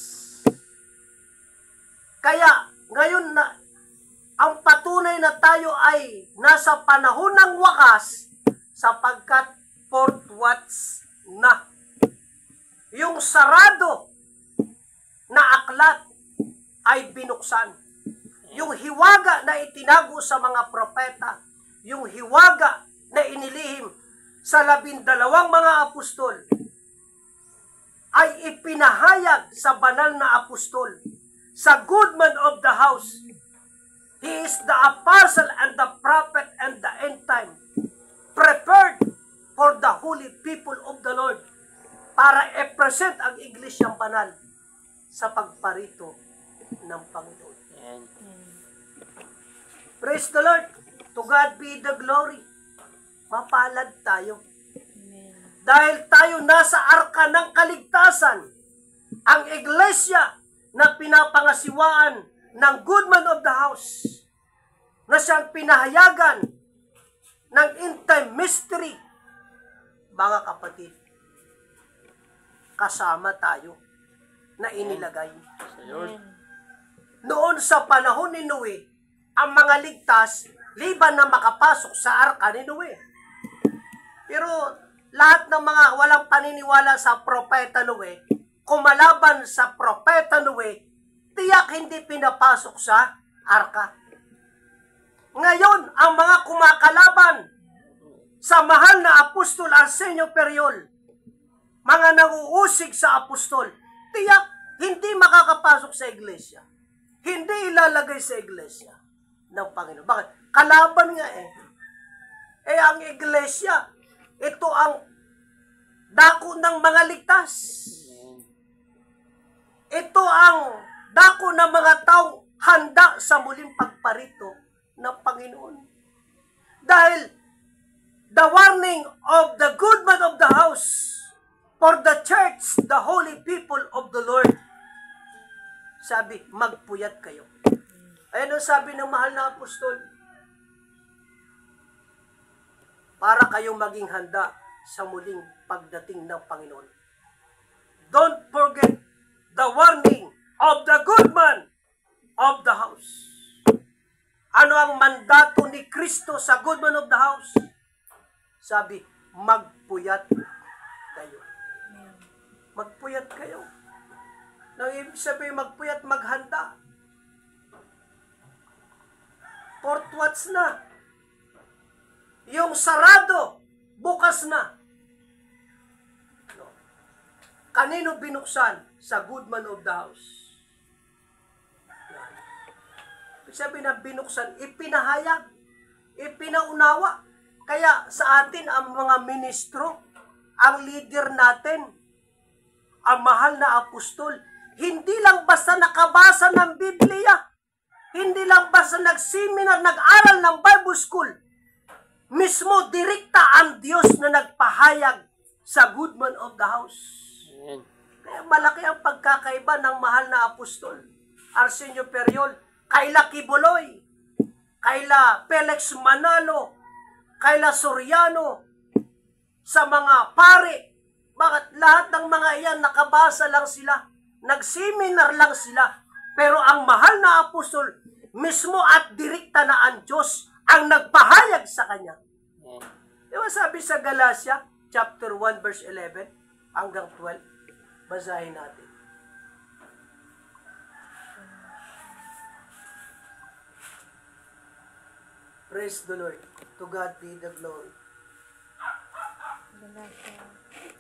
Kaya, ngayon na ang patunay na tayo ay nasa panahon ng wakas sapagkat fourth watch na. Yung sarado na aklat ay binuksan. Yung hiwaga na itinago sa mga propeta, yung hiwaga na inilihim sa 12 mga apostol, ay ipinahayag sa banal na apostol, sa good man of the house. He is the apostle and the prophet and the end time, prepared for the holy people of the Lord, para i-present ang iglesyang banal sa pagparito ng Panginoon. Praise the Lord. To God be the glory. Mapalad tayo. Amen. Dahil tayo nasa arka ng kaligtasan, ang iglesia na pinapangasiwaan ng good man of the house, na siyang pinahayagan ng end-time mystery. Mga kapatid, kasama tayo na inilagay. Amen. Noon sa panahon ni Noe, ang mga ligtas, liban na makapasok sa arka ni Noe. Pero lahat ng mga walang paniniwala sa propeta Noe, kumalaban sa propeta Noe, tiyak hindi pinapasok sa arka. Ngayon, ang mga kumakalaban sa mahal na apostol Arsenio Periol, mga nanguusig sa apostol, tiyak hindi makakapasok sa iglesia. Hindi ilalagay sa iglesia ng Panginoon. Bakit? Kalaban nga eh. Eh ang iglesia, ito ang dako ng mga ligtas. Ito ang dako ng mga taong handa sa muling pagparito ng Panginoon. Dahil the warning of the good man of the house for the church, the holy people of the Lord, sabi, magpuyat kayo. Ayun ang sabi ng mahal na apostol, para kayong maging handa sa muling pagdating ng Panginoon. Don't forget the warning of the good man of the house. Ano ang mandato ni Kristo sa good man of the house? Sabi, magpuyat kayo. Magpuyat kayo. Nang ibig sabihin, magpuyat, maghanda. Fourth watch na. Yung sarado, bukas na. No. Kanino binuksan? Sa good man of the house. Ibig sabihin na binuksan, ipinahayag, ipinaunawa. Kaya sa atin, ang mga ministro, ang leader natin, ang mahal na apostol, hindi lang basta nakabasa ng Biblia, hindi lang basta nag-seminar, nag-aral ng Bible School, mismo direkta ang Diyos na nagpahayag sa good man of the house. Amen. Kaya malaki ang pagkakaiba ng mahal na apostol, Arsenio Periol, kaila Kibuloy, kaila Felix Manalo, kaila Soriano, sa mga pare. Bakit lahat ng mga iyan nakabasa lang sila, nagseminar lang sila, pero ang mahal na apostol, mismo at direkta na ang Diyos ang nagpahayag sa kanya. Di ba sabi sa Galatia, chapter 1, verse 11 hanggang 12? Basahin natin. Praise the Lord. To God be the glory.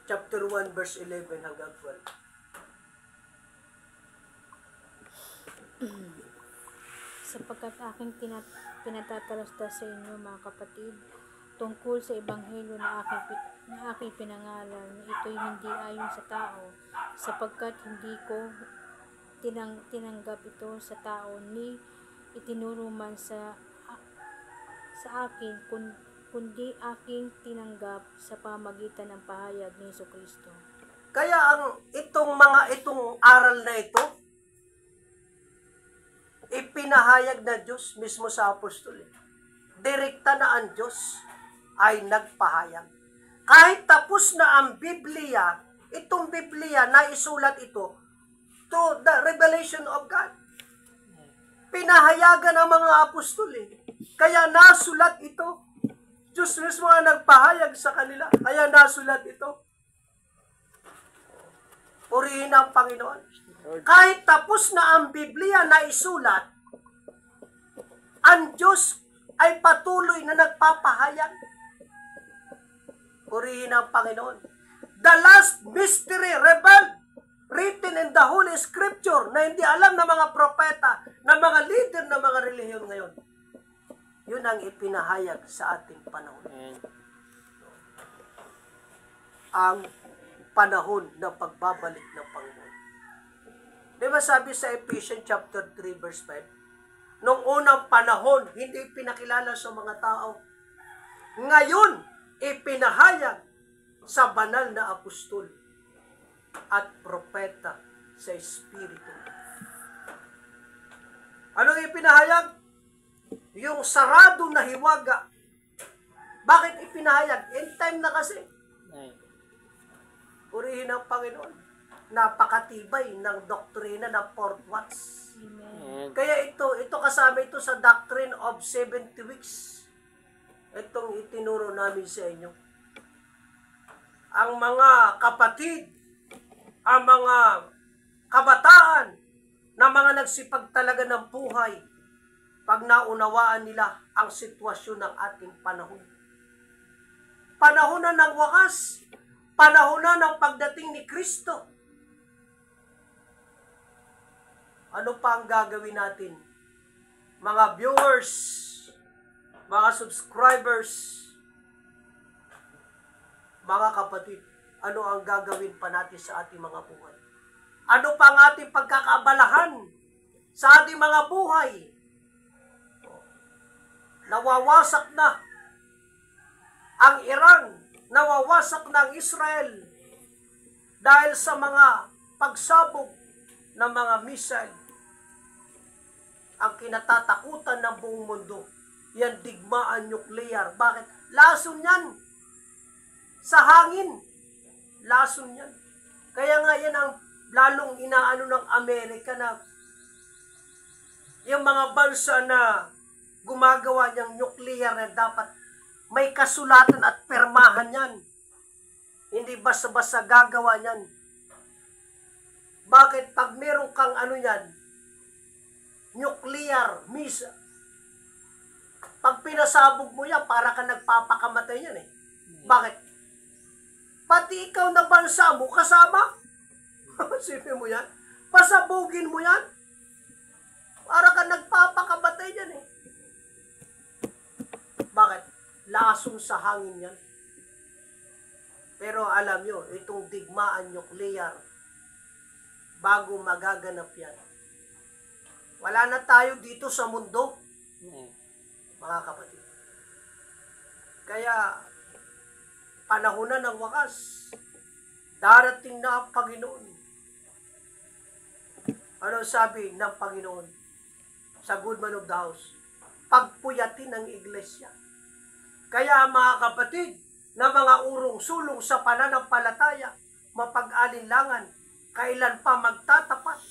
Chapter 1, verse 11 hanggang 12. Sapagkat aking pinatatalastas sa inyo, mga kapatid, tungkol sa ebanghelyo na aking pinangalan, na ito'y hindi ayon sa tao, sapagkat hindi ko tinanggap ito sa tao, ni itinuro man sa akin, kundi aking tinanggap sa pamagitan ng pahayag ni Jesucristo. Kaya itong aral na ito, ipinahayag na Diyos mismo sa apostol. Direkta na ang Diyos ay nagpahayag. Kahit tapos na ang Biblia, itong Biblia na isulat ito to the revelation of God. Pinahayagan ng mga apostol. Kaya nasulat ito. Diyos mismo ang nagpahayag sa kanila. Kaya nasulat ito. Purihin ang Panginoon. Kahit tapos na ang Biblia na isulat, ang Diyos ay patuloy na nagpapahayag. Purihin ang Panginoon. The last mystery revealed, written in the Holy Scripture, na hindi alam ng mga propeta, ng mga leader ng mga relihiyon ngayon. Yun ang ipinahayag sa ating panahon. Ang panahon ng pagbabalik ng Panginoon. Di ba sabi sa Ephesians chapter 3 verse 5? Noong unang panahon, hindi pinakilala sa mga tao. Ngayon, ipinahayag sa banal na apostol at propeta sa Espiritu. Anong ipinahayag? Yung sarado na hiwaga. Bakit ipinahayag? End time na kasi. Purihin ang Panginoon. Napakatibay ng doktrina ng fourth watch. Amen. Kaya ito kasama ito sa doctrine of 70 weeks. Itong itinuro namin sa inyo. Ang mga kapatid, ang mga kabataan, na mga nagsipag talaga ng buhay, pag naunawaan nila ang sitwasyon ng ating panahon. Panahon na ng wakas, panahon na ng pagdating ni Kristo. Ano pa ang gagawin natin? Mga viewers, mga subscribers, mga kapatid, ano ang gagawin pa natin sa ating mga buhay? Ano pa ang ating pagkakaabalahan sa ating mga buhay. Nawawasak na ang Iran, nawawasak na ang Israel dahil sa mga pagsabog ng mga missile. Ang kinatatakutan ng buong mundo, yan digmaan nuklear. Bakit? Lason yan. Sa hangin. Lason yan. Kaya nga yan ang lalong inaano ng Amerika na yung mga bansa na gumagawa niyang nuclear na dapat may kasulatan at permahan yan. Hindi basta-basta gagawa niyan. Bakit? Pag meron kang ano yan, nuclear missile, pag pinasabog mo yan, para ka nagpapakamatay yan eh. Bakit? Pati ikaw na bansa mo, kasama. Sipin mo yan. Pasabugin mo yan. Para ka nagpapakamatay yan eh. Bakit? Lason sa hangin yan. Pero alam nyo, itong digmaan nuclear, bago magaganap yan, wala na tayo dito sa mundo, mga kapatid. Kaya, panahon na ng wakas, darating na ang Panginoon. Ano sabi ng Panginoon sa Good Man of the House? Pagpuyatin ang iglesia. Kaya mga kapatid, na mga urong-sulong sa pananampalataya, mapag-alinlangan, kailan pa magtatapat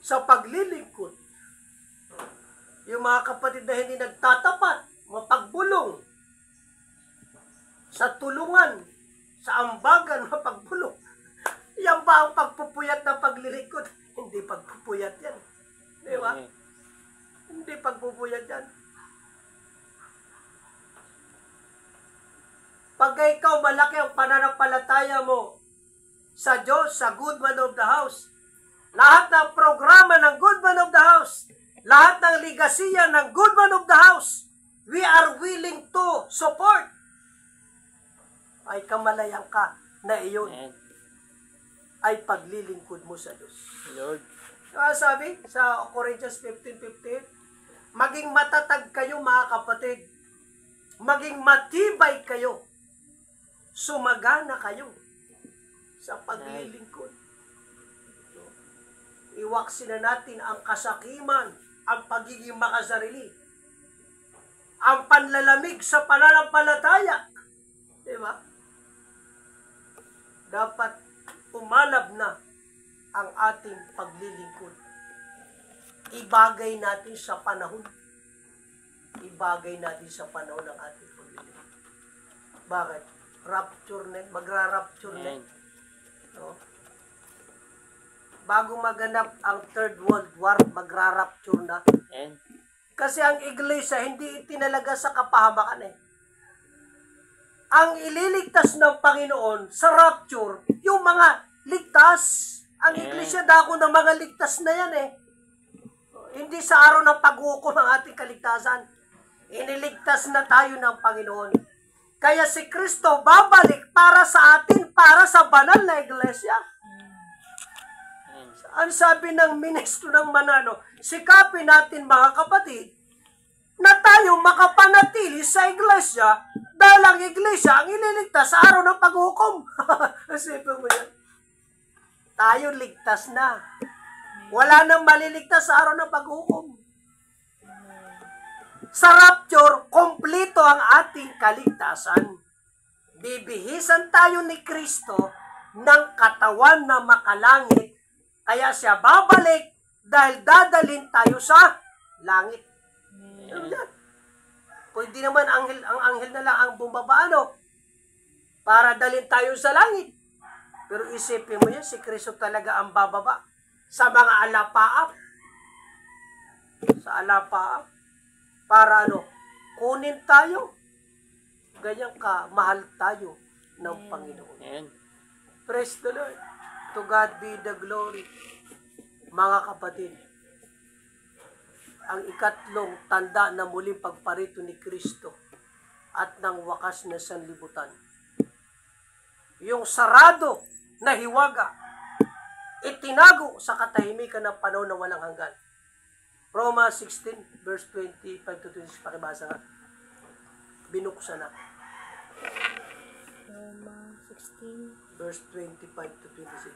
sa paglilingkod. Yung mga kapatid na hindi nagtatapat, mapagbulong sa tulungan, sa ambagan, mapagbulong. Yan ba ang pagpupuyat na paglilingkod? Hindi pagpupuyat yan. Di ba? Hindi pagpupuyat yan. Pag ikaw malaki ang pananampalataya mo sa Diyos, sa Good Man of the House, lahat ng programa ng Good Man of the House, lahat ng ligasiya ng Good Man of the House, we are willing to support. Ay kamalayan ka na iyon ay paglilingkod mo sa Diyos. Lord. Sabi sa Corinthians 15:15, maging matatag kayo mga kapatid, maging matibay kayo, sumagana kayo sa paglilingkod. Iwaksin na natin ang kasakiman, ang pagiging makasarili, ang panlalamig sa pananampalataya. Diba? Dapat umalab na ang ating paglilingkod. Ibagay natin sa panahon. Ibagay natin sa panahon ng ating paglilingkod. Bakit? Rapture na, magra-rapture na. No? Bago maganap ang Third World War, magra-rapture na. Kasi ang iglesia hindi itinalaga sa kapahamakan eh. Ang ililigtas ng Panginoon sa rapture, yung mga ligtas. Ang iglesia dako ng mga ligtas na yan eh. Hindi sa araw ng paghukom ang ating kaligtasan. Iniligtas na tayo ng Panginoon. Kaya si Kristo babalik para sa atin, para sa banal na iglesia. Ang sabi ng ministro ng Manalo, sikapin natin mga kapatid, na tayo makapanatili sa iglesia, dahil ang iglesia ang ililigtas sa araw ng paghukom. Isipin mo yan. Tayo ligtas na. Wala nang maliligtas sa araw ng paghukom. Sa rapture, kompleto ang ating kaligtasan. Bibihisan tayo ni Kristo ng katawan na makalangit, kaya siya babalik dahil dadalhin tayo sa langit. Pwede naman ang anghel na lang ang bumaba, para dalhin tayo sa langit. Pero isipin mo yan, si Kristo talaga ang bababa sa mga alapaap. Sa alapaap. Para kunin tayo. Ganyan ka, mahal tayo ng Panginoon. Praise the Lord. To God be the glory. Mga kapatid, ang ikatlong tanda na muling pagparito ni Kristo at ng wakas na sanlibutan. Yung sarado na hiwaga itinago sa katahimikan ng panahon na walang hanggan. Roma 16, verse 25 to 26, pakibasa nga. Binuksan na. Roma 16. Verse 25 to 26.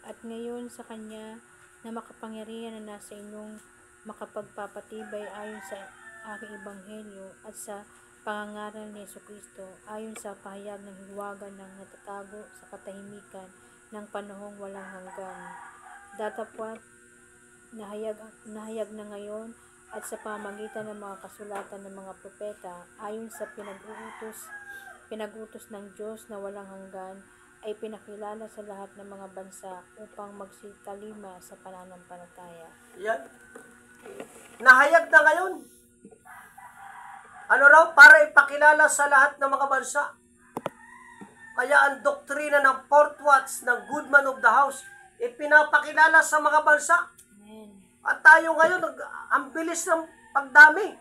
At ngayon sa Kanya na makapangyarihan na nasa inyong makapagpapatibay ayon sa aking ebanghelyo at sa pangangaral ni Jesucristo, ayon sa pahayag ng hiwaga ng natatago sa katahimikan ng panahong walang hanggan. Datapwat nahayag na ngayon at sa pamagitan ng mga kasulatan ng mga propeta, ayon sa pinag-utos ng Diyos na walang hanggan, ay pinakilala sa lahat ng mga bansa upang magsitalima sa pananampalataya. Yan. Nahayag na ngayon. Ano raw? Para ipakilala sa lahat ng mga bansa. Kaya ang doktrina ng fourth watch ng good man of the house, ipinapakilala sa mga bansa. Amen. At tayo ngayon, ang bilis ng pagdami.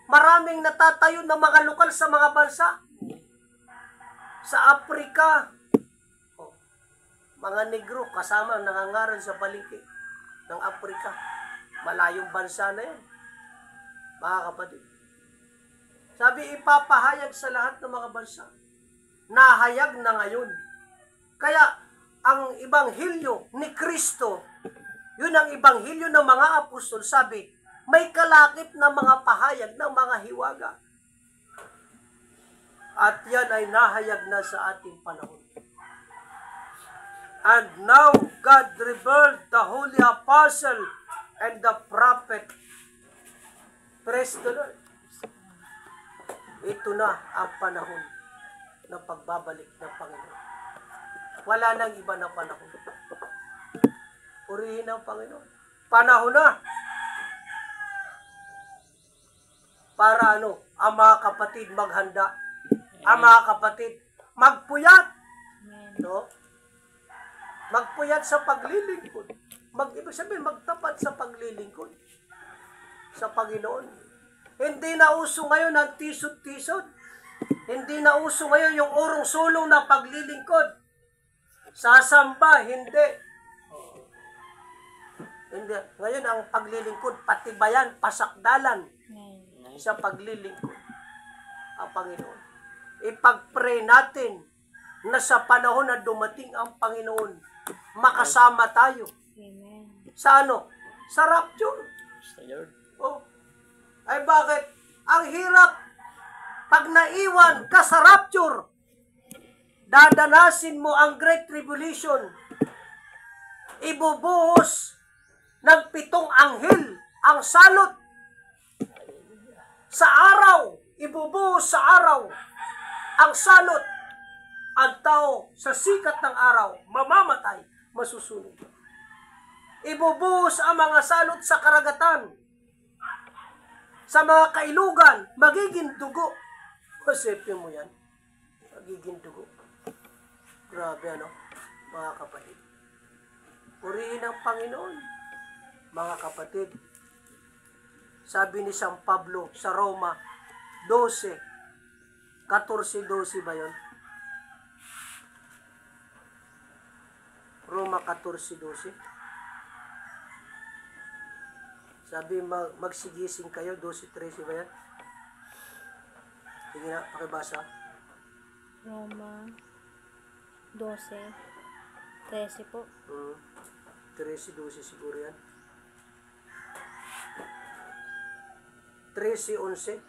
Maraming natatayo na mga lokal sa mga bansa. Sa Africa, mga negro kasama nangangaral sa palengke ng Africa. Malayong bansa na yan. Mga kapatid. Sabi, ipapahayag sa lahat ng mga bansa. Nahayag na ngayon. Kaya, ang ibanghilyo ni Kristo, yun ang ibanghilyo ng mga apostol, sabi, may kalakip na mga pahayag ng mga hiwaga. At yan ay nahayag na sa ating panahon. And now, God revealed the holy apostle and the prophet. Praise the Lord. Ito na ang panahon ng pagbabalik ng Panginoon. Wala nang iba na panahon. Purihin ang Panginoon. Panahon na. Para ang mga kapatid maghanda. Ang mga kapatid magpuyat. No? Magpuyat sa paglilingkod. Ibig sabihin, magtapat sa paglilingkod sa Panginoon. Hindi na uso ngayon ang tisod-tisod. Hindi na uso ngayon yung urong-sulong na paglilingkod. Sasamba, hindi. Hindi. Ngayon ang paglilingkod, patibayan, pasakdalan sa paglilingkod ang Panginoon. Ipag-pray natin na sa panahon na dumating ang Panginoon, makasama tayo. Amen. Sa Sa rapture. Oh. Ay bakit? Ang hirap pag naiwan ka sa rapture. Dadanasin mo ang Great Tribulation. Ibubuhos ng 7 anghel ang salot. Sa araw, ibubuhos sa araw ang salot. Ang tao sa sikat ng araw, mamamatay, masusunog. Ibubuhos ang mga salot sa karagatan. Sa mga kailugan, magiging dugo. Masipin mo yan. Magiging dugo. Grabe mga kapatid. Purihin ang Panginoon, mga kapatid. Sabi ni San Pablo sa Roma 12, 14-12 ba yun? Roma 14:12. Sabi, magsigising kayo, 12:13 ba yan? Sige na, pakibasa. Roma 12:13 po. 13:12 siguro yan. 13:11.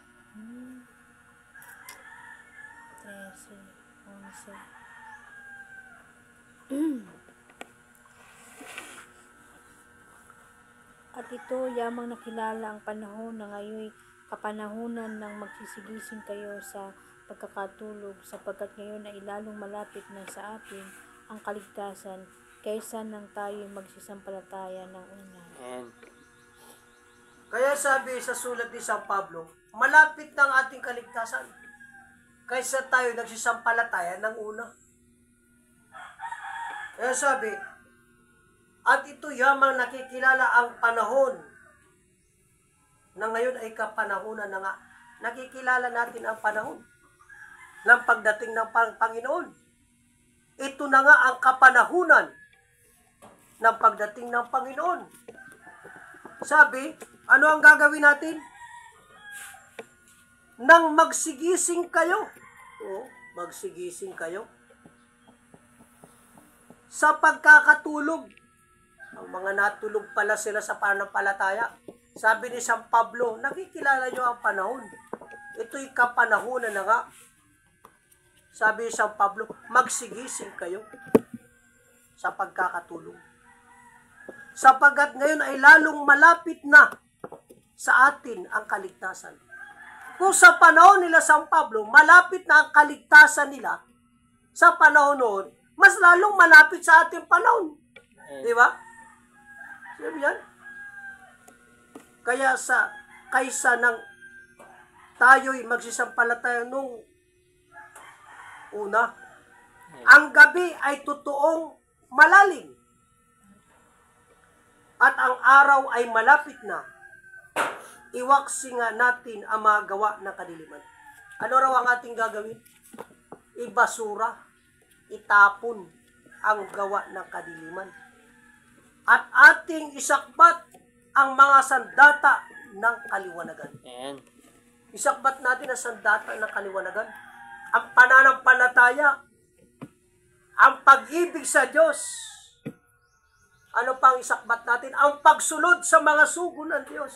13:11. At ito yamang nakilala ang panahon na ngayon kapanahunan ng magsisigising kayo sa pagkakatulog, sapagkat ngayon ay lalong malapit na sa atin ang kaligtasan kaysa nang tayo magsisampalataya ng una. Amen. Kaya sabi sa sulat ni San Pablo, malapit ng ating kaligtasan kaysa tayo nagsisampalataya ng una. Kaya sabi, at ito yamang nakikilala ang panahon na ngayon ay kapanahunan na nga. Nakikilala natin ang panahon ng pagdating ng Panginoon. ito na nga ang kapanahunan ng pagdating ng Panginoon. Sabi, ano ang gagawin natin? Nang magsigising kayo. O, magsigising kayo. Sa pagkakatulog. Ang mga natulog pala sila sa pananampalataya. Sabi ni San Pablo, nakikilala nyo ang panahon. Ito'y kapanahunan na nga. Sabi ni San Pablo, magsigising kayo sa pagkakatulog. Sapagat ngayon ay lalong malapit na sa atin ang kaligtasan. Kung sa panahon nila San Pablo, malapit na ang kaligtasan nila, sa panahon noon, mas lalong malapit sa ating panahon. Di ba? Sabi yan. Kaya kaysa ng tayo'y magsisampalataya nung una, ang gabi ay totoong malalim. At ang araw ay malapit na. Iwaksi nga natin ang mga gawa ng kadiliman. Ano raw ang ating gagawin? Ibasura, itapon ang gawa ng kadiliman. At ating isakbat ang mga sandata ng kaliwanagan. Amen. Isakbat natin ang sandata ng kaliwanagan. Ang pananampalataya, ang pag-ibig sa Diyos. Ano pang isakbat natin? Ang pagsunod sa mga sugo ng Diyos.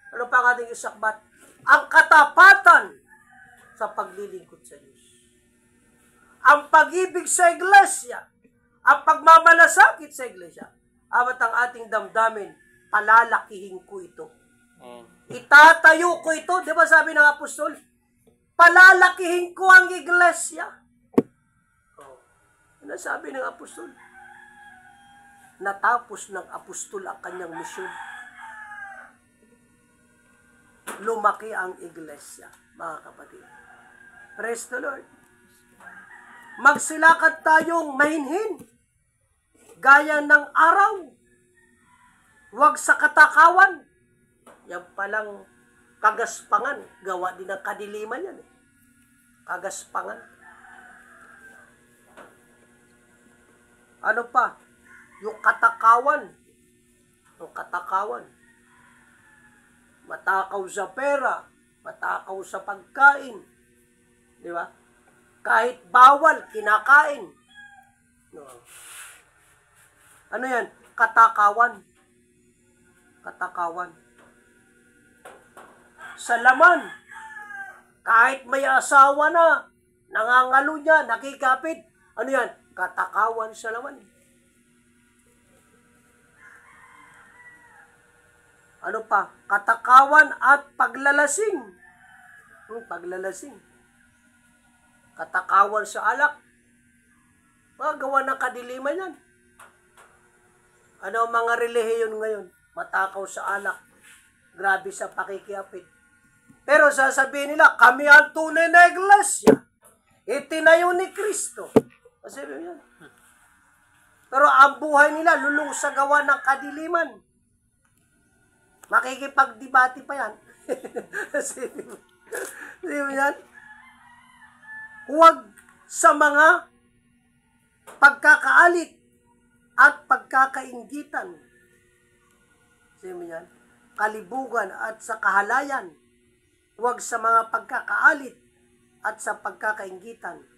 Ano pang ating isakbat? Ang katapatan sa paglilingkod sa Diyos. Ang pag-ibig sa iglesia. Ang pagmamalasakit sa iglesia. Awat ang ating damdamin, palalakihin ko ito. Itatayo ko ito. Di ba sabi ng apostol? Palalakihin ko ang iglesia. Ano sabi ng apostol? Natapos ng apostol ang kanyang misyon. Lumaki ang iglesia, mga kapatid. Praise the Lord. Magsilakad tayong mahinhin, gaya ng araw. Huwag sa katakawan. Yan palang kagaspangan. Gawa din ng kadiliman yan. Kagaspangan. Ano pa? Yung katakawan. Yung katakawan. Matakaw sa pera. Matakaw sa pagkain. Di ba? Kahit bawal, kinakain. No. Ano yan? Katakawan. Katakawan. Sa laman. Kahit may asawa na, nangangalo niya, nakikapit. Ano yan? Katakawan sa laman. Ano pa? Katakawan at paglalasing. Paglalasing. Katakawan sa alak. Magawa ng kadiliman yan. Ano ang mga relihiyon ngayon? Matakaw sa alak. Grabe sa pakikiapit. Pero sasabihin nila, kami ang tunay na iglesia. Itinayo ni Kristo. Kasi yan. Pero ang buhay nila, lulong sa gawa ng kadiliman. Makikipagdebate pa yan. Sige yan. Huwag sa mga pagkakaalit at pagkakainggitan. Sige yan. Kalibugan at sa kahalayan. Huwag sa mga pagkakaalit at sa pagkakainggitan.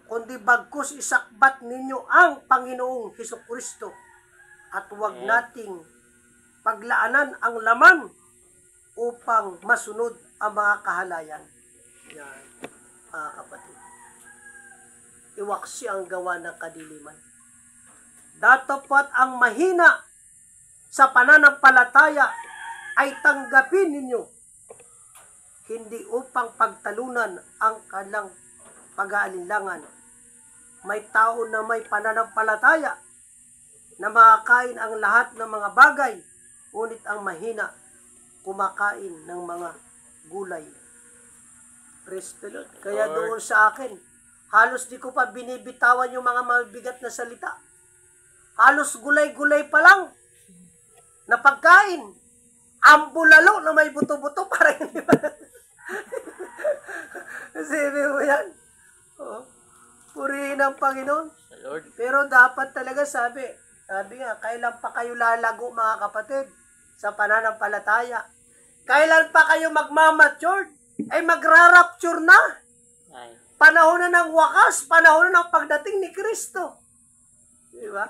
Kundi bagkus isakbat ninyo ang Panginoong Hesukristo at huwag nating paglaanan ang laman upang masunod ang mga kahalayan. Yan, mga kapatid. Iwaksi ang gawa ng kadiliman. Datapwat ang mahina sa pananampalataya ay tanggapin ninyo, hindi upang pagtalunan ang kanilang pag-aalinlangan. May tao na may pananampalataya na makakain ang lahat ng mga bagay, ngunit ang mahina, kumakain ng mga gulay. Praise the Lord. Kaya doon sa akin, halos di ko pa binibitawan yung mga mabigat na salita. Halos gulay-gulay pa lang na pagkain. Ang bulalo na may buto-buto, parang hindi ba? Sabi mo yan. Oh. Purihin ang Panginoon. Sa Lord. Pero dapat talaga sabi nga, kailan pa kayo lalago mga kapatid sa pananampalataya? Kailan pa kayo magmamature? Ay magrarapture na. Ay. Panahon na ng wakas, panahon na ng pagdating ni Kristo. Di ba?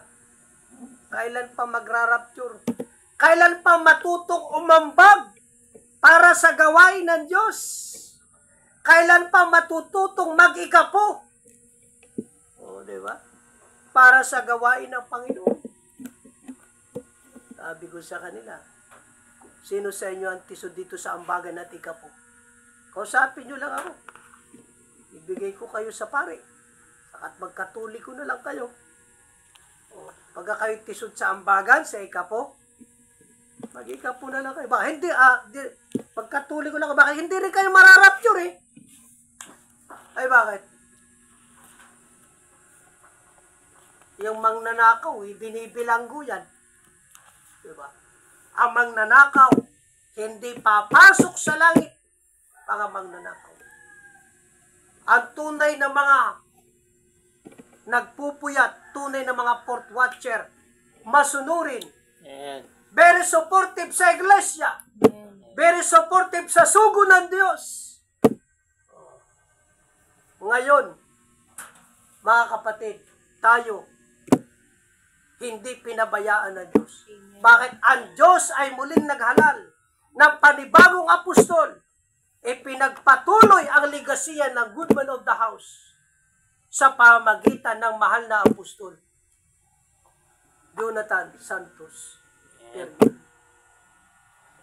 Kailan pa magrarapture? Kailan pa matutong umambag para sa gawain ng Diyos? Kailan pa matututong mag-ikapo? O, di ba? Para sa gawain ng Panginoon. Sabi ko sa kanila, sino sa inyo ang tiso dito sa ambagan at ikapo? Kausapin nyo lang ako. Ibigay ko kayo sa pare. At magkatuli ko na lang kayo. O, pagka kayo tisod sa ambagan, sa ikapo, mag-ikapo na lang kayo. Baka hindi, pagkatuli ko lang, baka hindi rin kayo mararapture eh. Ay bakit? Yung mangnanakaw, binibilanggo yan. Diba? Ang mangnanakaw, hindi papasok sa langit. Mga mangnanakaw. Ang tunay na mga nagpupuyat, tunay na mga port watcher, masunurin. Amen. Very supportive sa iglesia. Very supportive sa sugo ng Diyos. Ngayon, mga kapatid, tayo, hindi pinabayaan ng Diyos. Bakit? Ang Diyos ay muling naghalal ng panibagong apostol. Ipinagpatuloy ang ligasiyan ng good man of the house sa pamagitan ng mahal na apostol, Jonathan Santos.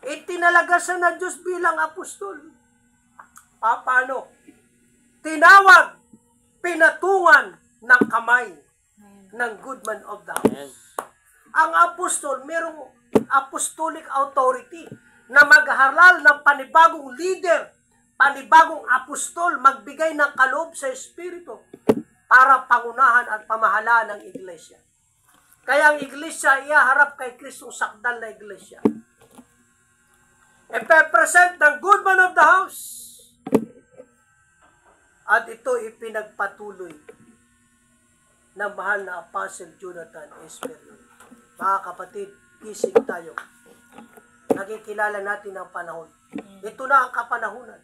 Itinalagasan ng Diyos bilang apostol. Paano? Tinawag, pinatungan ng kamay ng good man of the house. Ang apostol, merong apostolic authority na maghalal ng panibagong leader, panibagong apostol, magbigay ng kaloob sa Espiritu para pangunahan at pamahalaan ng iglesia. Kaya ang iglesia iaharap kay Kristong sakdal na iglesia. Ipe-present ng good man of the house. At ito ipinagpatuloy ng mahal na Apostle Jonathan Espiritu. Mga kapatid, gising tayo. Nakikilala natin ang panahon. Ito na ang kapanahunan.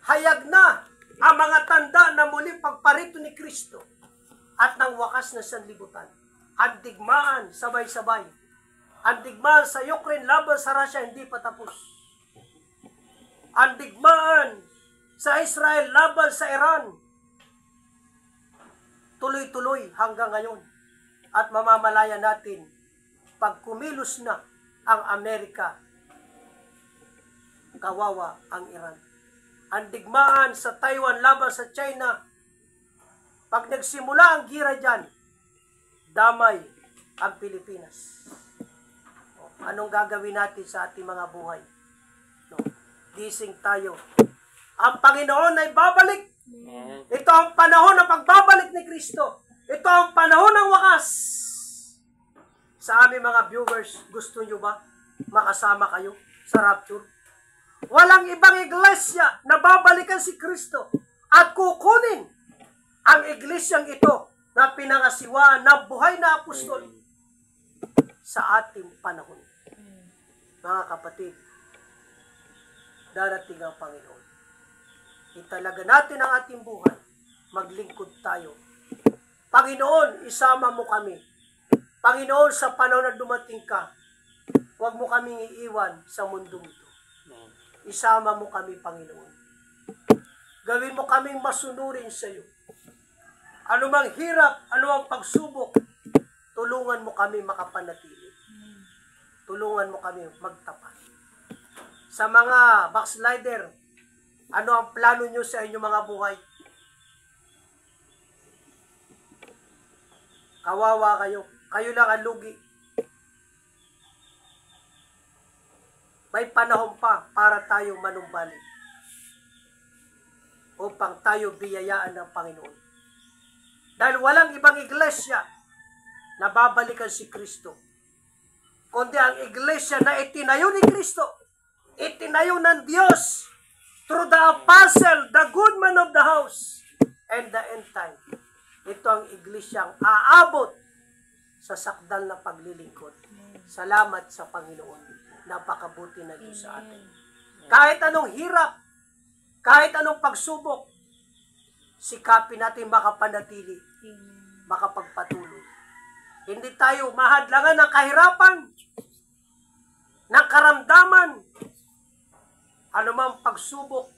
Hayag na ang mga tanda na muling pagparito ni Kristo at ng wakas na sanlibutan. Ang digmaan, sabay-sabay. Ang digmaan sa Ukraine laban sa Russia hindi pa tapos. Ang digmaan sa Israel laban sa Iran tuloy-tuloy hanggang ngayon. At mamamalaya natin pag kumilos na ang Amerika, kawawa ang Iran. Ang digmaan sa Taiwan laban sa China, pag nagsimula ang gira dyan, damay ang Pilipinas. Anong gagawin natin sa ating mga buhay? No. Gising tayo. Ang Panginoon ay babalik. Ito ang panahon ng pagbabalik ni Kristo. Ito ang panahon ng wakas. Sa aming mga viewers, gusto nyo ba makasama kayo sa rapture? Walang ibang iglesia na babalikan si Kristo at kukunin ang iglesyang ito na pinangasiwaan ng buhay na apostol sa ating panahon. Mga kapatid, darating ang Panginoon. Italaga natin ang ating buhay. Maglingkod tayo. Panginoon, isama mo kami. Panginoon, sa panahon na dumating ka, huwag mo kaming iiwan sa mundong ito. Isama mo kami, Panginoon. Gawin mo kaming masunurin sa iyo. Anumang hirap, anumang pagsubok, tulungan mo kami makapanatili. Tulungan mo kami magtapat. Sa mga backslider, ano ang plano nyo sa inyong mga buhay? Kawawa kayo. Kayo lang ang lugi. May panahon pa para tayo manumbalik upang tayo biyayaan ng Panginoon. Dahil walang ibang iglesia na babalikan si Kristo, kundi ang iglesia na itinayo ni Kristo, itinayo ng Diyos through the apostle, the good man of the house, and the end time. Ito ang iglesyang aabot sa sakdal na paglilingkod. Salamat sa Panginoon. Napakabuti na Diyos sa atin. Kahit anong hirap, kahit anong pagsubok, sikapin natin makapanatili, makapagpatuloy. Hindi tayo mahadlangan ng kahirapan, ng karamdaman, anumang pagsubok,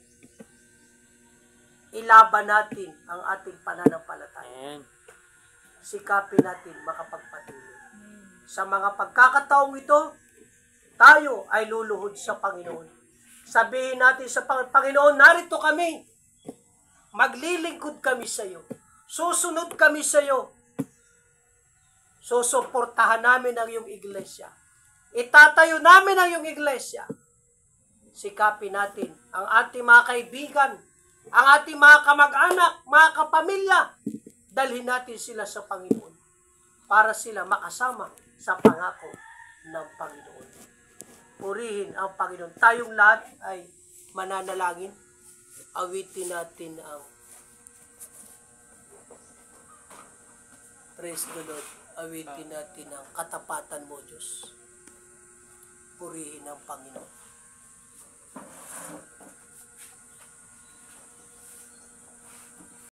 ilaban natin ang ating pananampalataya. Sikapin natin makapagpatuloy. Sa mga pagkakataong ito, tayo ay luluhod sa Panginoon. Sabihin natin sa Panginoon, narito kami. Maglilingkod kami sa iyo. Susunod kami sa iyo. Susuportahan namin ang iyong iglesia. Itatayo namin ang iyong iglesia. Sikapin natin ang ating mga kaibigan, ang ating mga kamag-anak, mga kapamilya. Dalhin natin sila sa Panginoon para sila makasama sa pangako ng Panginoon. Purihin ang Panginoon. Tayong lahat ay mananalangin. Awitin natin ang praise the Lord. Awitin natin ang katapatan mo, Diyos. Purihin ang Panginoon.